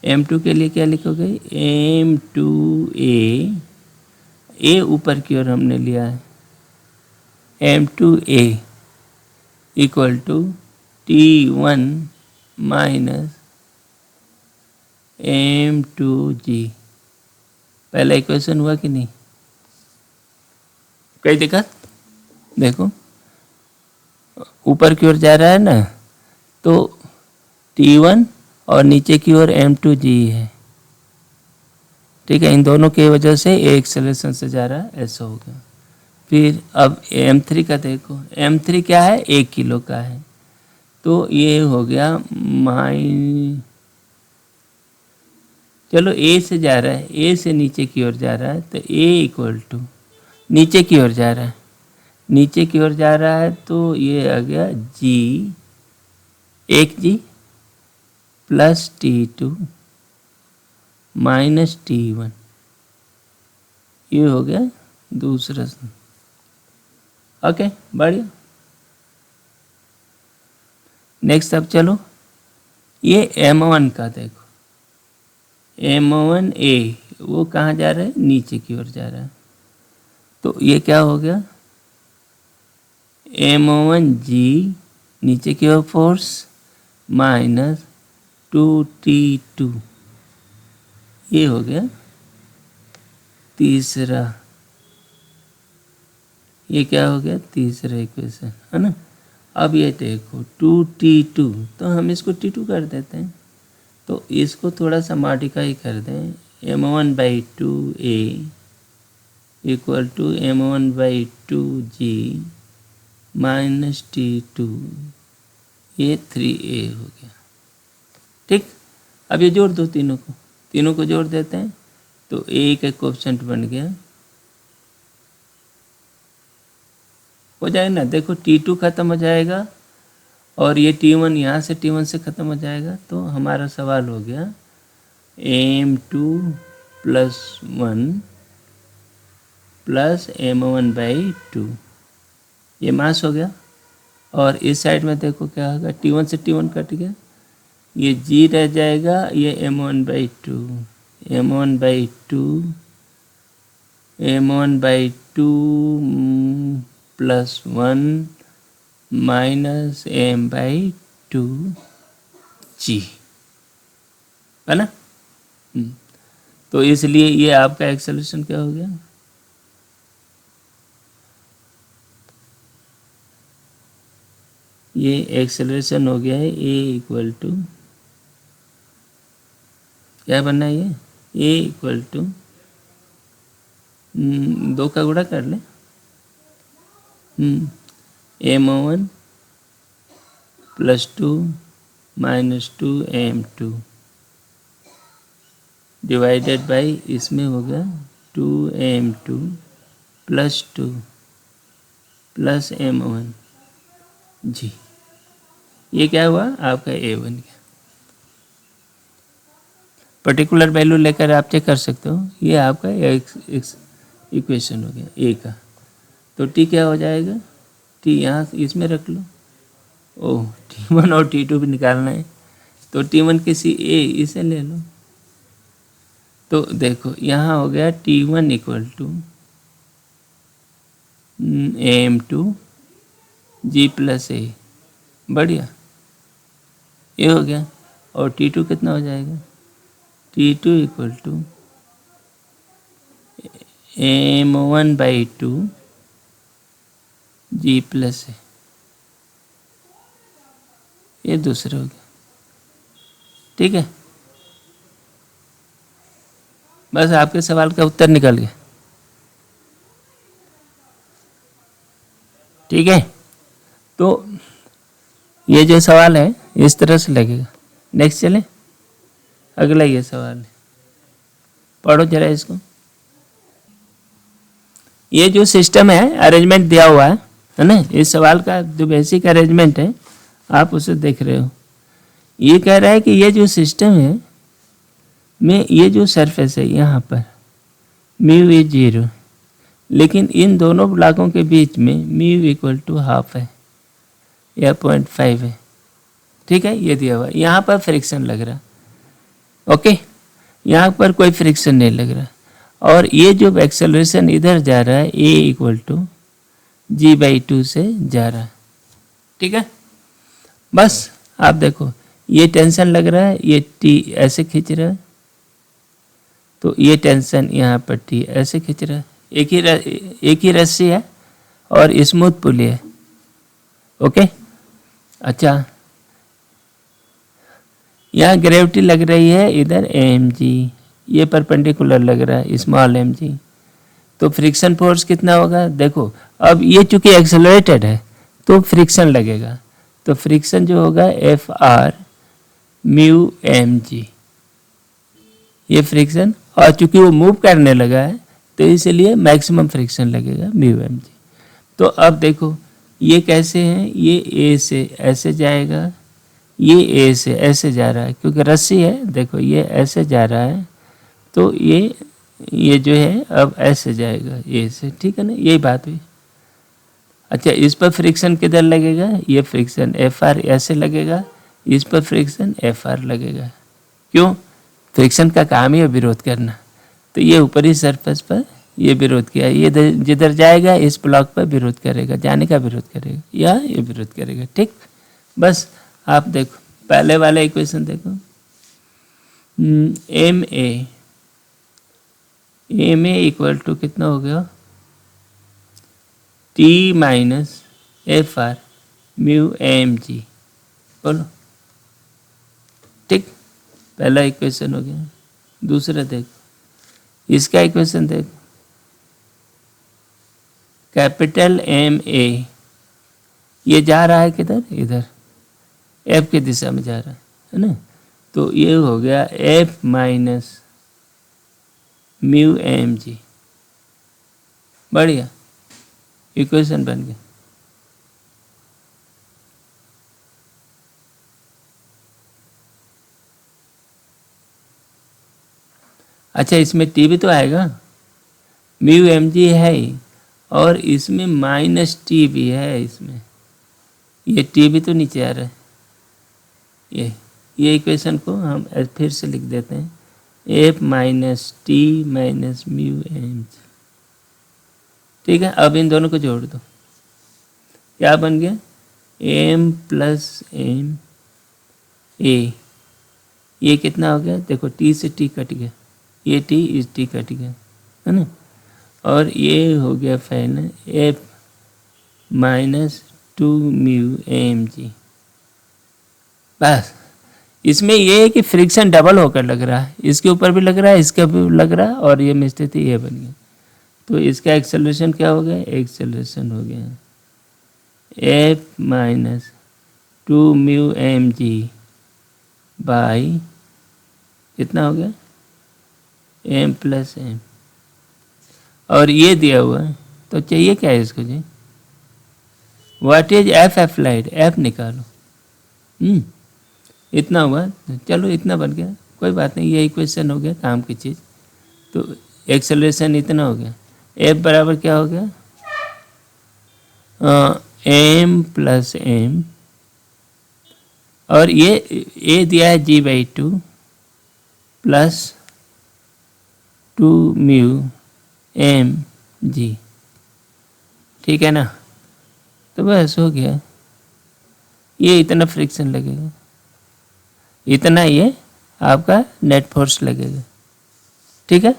Speaker 1: M2 के लिए क्या लिखोगे, M2A, A ऊपर की ओर हमने लिया है, M2A equal to T1 minus M2G। पहला इक्वेशन हुआ कि नहीं, कई दिक्कत, देखो ऊपर की ओर जा रहा है ना, तो T1 और नीचे की ओर M2G है। ठीक है, इन दोनों की वजह से एक एक्सेलरेशन से जा रहा है, ऐसा हो गया। फिर अब M3 का देखो, M3 क्या है, 1 किलो का है, तो ये हो गया चलो A से जा रहा है, A से नीचे की ओर जा रहा है, तो A इक्वल टू, नीचे की ओर जा रहा है, नीचे की ओर जा रहा है, तो ये आ गया G, 1G plus T2 minus T1 ये हो गया दूसरा। ओके, बढ़िया। नेक्स्ट अब चलो, ये M1 का देखो, M1A वो कहाँ जा रहा है, नीचे की ओर जा रहा है। तो ये क्या हो गया, M1G नीचे की ओर फोर्स माइनस 2T2, ये हो गया तीसरा, ये क्या हो गया तीसरा इक्वेशन, है ना। अब ये देखो 2T2, तो हम इसको T2 कर देते हैं, तो इसको थोड़ा सा मॉडिफाई कर दें, M1/2A equal to M1/2G minus T2, ये 3A हो गया। ठीक, अब ये जोड़ दो, तीनों को जोड़ देते हैं, तो A का कोएफिशिएंट बन गया, हो जाएगा ना। देखो T2 खत्म हो जाएगा और ये T1 यहाँ से T1 से ख़त्म हो जाएगा, तो हमारा सवाल हो गया M2 + 1 + M1/2, ये मास हो गया। और इस साइड में देखो क्या होगा, T1 से T1 कट गया, ये G रह जाएगा, ये M1/2 + 1 माइनस M/2G, है ना। तो इसलिए ये आपका एक्सेलरेशन क्या हो गया, ये एक्सेलरेशन हो गया है A = क्या बनना है, ये A = 2 का गुणा कर ले, M1 + 2 - 2M2 डिवाइडेड बाई, इसमें हो गया 2M2 + 2 + M1G, ये क्या हुआ आपका A बन गया। पर्टिकुलर वैल्यू लेकर आप चेक कर सकते हो, ये आपका इक्वेशन हो गया A का। तो T क्या हो जाएगा, T यहाँ इसमें रख लो, ओह T1 और T2 भी निकालना है, तो T1 किसी A इसे ले लो, तो देखो यहाँ हो गया T1 = M2G + A, बढ़िया, ये हो गया। और T2 कितना हो जाएगा, T2 = M1/2G + A, ये दूसरा हो गया। ठीक है, बस आपके सवाल का उत्तर निकल गया। ठीक है, तो ये जो सवाल है इस तरह से लगेगा। नेक्स्ट चले, अगला ये सवाल है, पढ़ो जरा इसको। ये जो सिस्टम है, अरेंजमेंट दिया हुआ है ना, इस सवाल का जो बेसिक अरेंजमेंट है आप उसे देख रहे हो। ये कह रहा है कि ये जो सिस्टम है में ये जो सरफेस है यहाँ पर μ = 0, लेकिन इन दोनों ब्लॉकों के बीच में μ = 1/2 है या 0.5 है। ठीक है, ये दिया हुआ है। यहाँ पर फ्रिक्शन लग रहा, ओके, यहाँ पर कोई फ्रिक्शन नहीं लग रहा, और ये जो एक्सेलरेशन इधर जा रहा है A = G/2 से जा रहा है। ठीक है, बस आप देखो ये टेंशन लग रहा है, ये T ऐसे खींच रहा है, तो ये टेंशन यहाँ पर T ऐसे खींच रहा है, एक ही रस्सी है और स्मूथ पुली है। ओके, अच्छा, यहाँ ग्रेविटी लग रही है इधर mg, ये परपेंडिकुलर लग रहा है स्मॉल mg, तो फ्रिक्शन फोर्स कितना होगा, देखो अब ये चूंकि एक्सेलरेटेड है तो फ्रिक्शन लगेगा, तो फ्रिक्शन जो होगा Fr μmg, ये फ्रिक्शन, और चूंकि वो मूव करने लगा है तो इसलिए मैक्सिमम फ्रिक्शन लगेगा μmg। तो अब देखो ये कैसे हैं, ये A से ऐसे जाएगा, ये A से ऐसे जा रहा है, क्योंकि रस्सी है, देखो ये ऐसे जा रहा है, तो ये ये जो है अब ऐसे जाएगा ए से, ठीक है ना, यही बात हुई। अच्छा, इस पर फ्रिक्शन किधर लगेगा, ये फ्रिक्शन एफ आर ऐसे लगेगा, इस पर फ्रिक्शन एफ आर लगेगा। क्यों? फ्रिक्शन का काम ही है विरोध करना। तो ये ऊपरी सरफेस पर ये विरोध किया, ये जिधर जाएगा इस ब्लॉक पर विरोध करेगा, जाने का विरोध करेगा या ये विरोध करेगा, ठीक। बस आप देखो पहले वाला इक्वेशन देखो, एम ए इक्वल टू कितना हो गया, T minus F R mu M g, बोलो, ठीक। पहला इक्वेशन हो गया। दूसरा देखो, इसका इक्वेशन देखो, कैपिटल एम ए ये जा रहा है किधर, इधर एफ की दिशा में जा रहा है ना, तो ये हो गया F minus mu M g, बढ़िया इक्वेशन बन गया। अच्छा, इसमें टी भी तो आएगा, म्यू एम जी है ही, और इसमें माइनस टी भी है, इसमें ये टी भी तो नीचे आ रहा है। ये इक्वेशन को हम फिर से लिख देते हैं, F minus T minus mu M G, ठीक है। अब इन दोनों को जोड़ दो, क्या बन गया, एम प्लस एम ए, ये कितना हो गया, देखो टी से टी कट गया, ये टी इस टी कट गया, है ना, और ये हो गया final F minus two mu M g. बस इसमें ये है कि फ्रिक्शन डबल होकर लग रहा है, इसके ऊपर भी लग रहा है, इसका भी लग रहा है, और ये में स्थिति ये बन गई। तो इसका एक्सेलरेशन क्या हो गया, एक्सेलरेशन हो गया F minus two mu M g by कितना हो गया, एम प्लस एम, और ये दिया हुआ है, तो चाहिए क्या है इसको G, what is F applied, F निकालो। इतना हुआ, चलो इतना बन गया, कोई बात नहीं, ये इक्वेशन हो गया काम की चीज़। तो एक्सेलरेशन इतना हो गया, एफ बराबर क्या हो गया, एम प्लस एम, और ये ए दिया है G by two plus two mu M G, ठीक है ना। तो बस हो गया, ये इतना फ्रिक्शन लगेगा, इतना ये आपका नेट फोर्स लगेगा, ठीक है।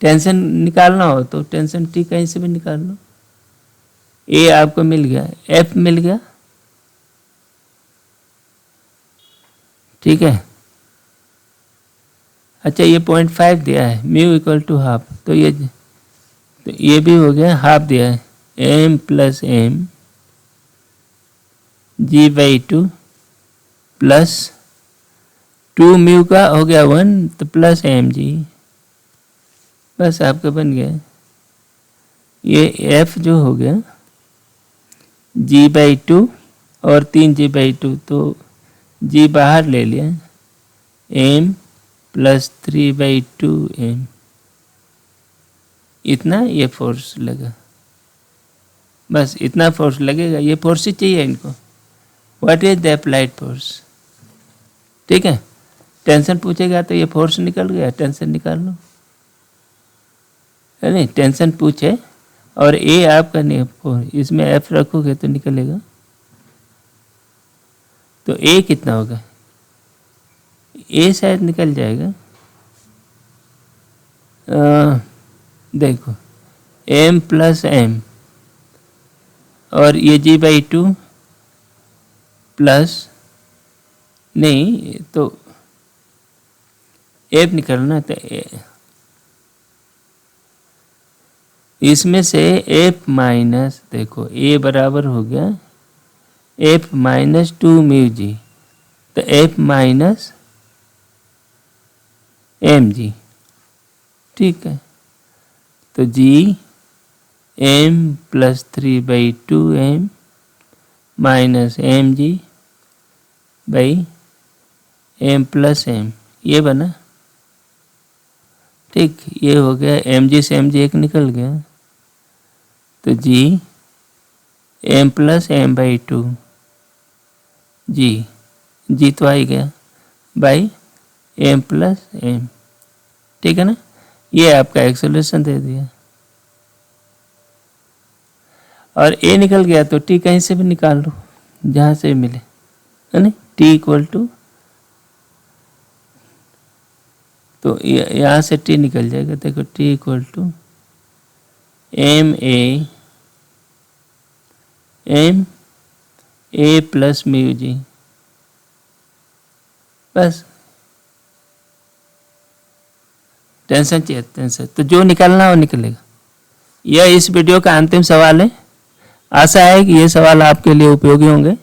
Speaker 1: टेंशन निकालना हो तो टेंशन टी कहीं से भी निकाल लो, ए आपको मिल गया, एफ मिल गया, ठीक है। अच्छा, ये 0.5 दिया है, म्यू इक्वल टू हाफ, तो ये भी हो गया, हाफ दिया है, m plus m g by two plus two mu का हो गया 1, तो प्लस एम जी, बस आपका बन गया। ये एफ जो हो गया जी बाई टू और 3 जी बाई टू, तो जी बाहर ले लिया, एम प्लस 3/2 एम, इतना ये फोर्स लगा, बस इतना फोर्स लगेगा, ये फोर्स ही चाहिए इनको। What is the applied force, ठीक है। टेंशन पूछेगा तो ये फोर्स निकल गया, टेंशन निकाल लो, है नहीं, टेंशन पूछे और ए आपका नहीं, इसमें एफ रखोगे तो निकलेगा, तो ए कितना होगा, ए शायद निकल जाएगा, देखो एम प्लस एम और ये जी बाई टू प्लस, नहीं तो एफ निकलना, तो इसमें से एफ माइनस, देखो ए बराबर हो गया F minus two mu g, तो एफ माइनस एम जी, ठीक है। तो g m plus 3/2 m minus m g by m plus m, ये बना। ठीक, ये हो गया mg से mg एक निकल गया, तो g m plus M by two, G तो आ ही गया बाई m प्लस एम, ठीक है ना। ये आपका एक सोल्यूशन दे दिया। और a निकल गया तो t कहीं से भी निकाल लो, जहाँ से मिले, है ना। t इक्वल टू, तो यहाँ से t निकल जाएगा, देखो t equal to m plus mu G, बस। टेंशन चाहिए, टेंशन तो जो निकलना वो निकलेगा। यह इस वीडियो का अंतिम सवाल है। आशा है कि ये सवाल आपके लिए उपयोगी होंगे।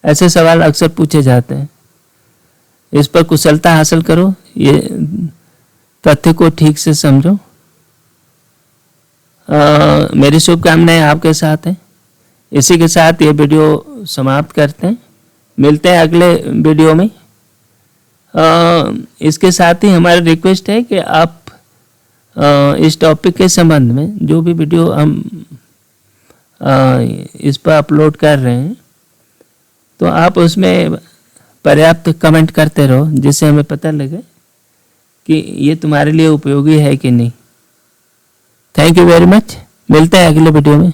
Speaker 1: ऐसे सवाल अक्सर पूछे जाते हैं, इस पर कुशलता हासिल करो, ये तथ्य को ठीक से समझो। मेरी शुभकामनाएं आपके साथ हैं। इसी के साथ ये वीडियो समाप्त करते हैं, मिलते हैं अगले वीडियो में। इसके साथ ही हमारी रिक्वेस्ट है कि आप इस टॉपिक के संबंध में जो भी वीडियो हम इस पर अपलोड कर रहे हैं, तो आप उसमें पर्याप्त कमेंट करते रहो, जिससे हमें पता लगे कि ये तुम्हारे लिए उपयोगी है कि नहीं। Thank you very much. मिलते हैं अगले वीडियो में।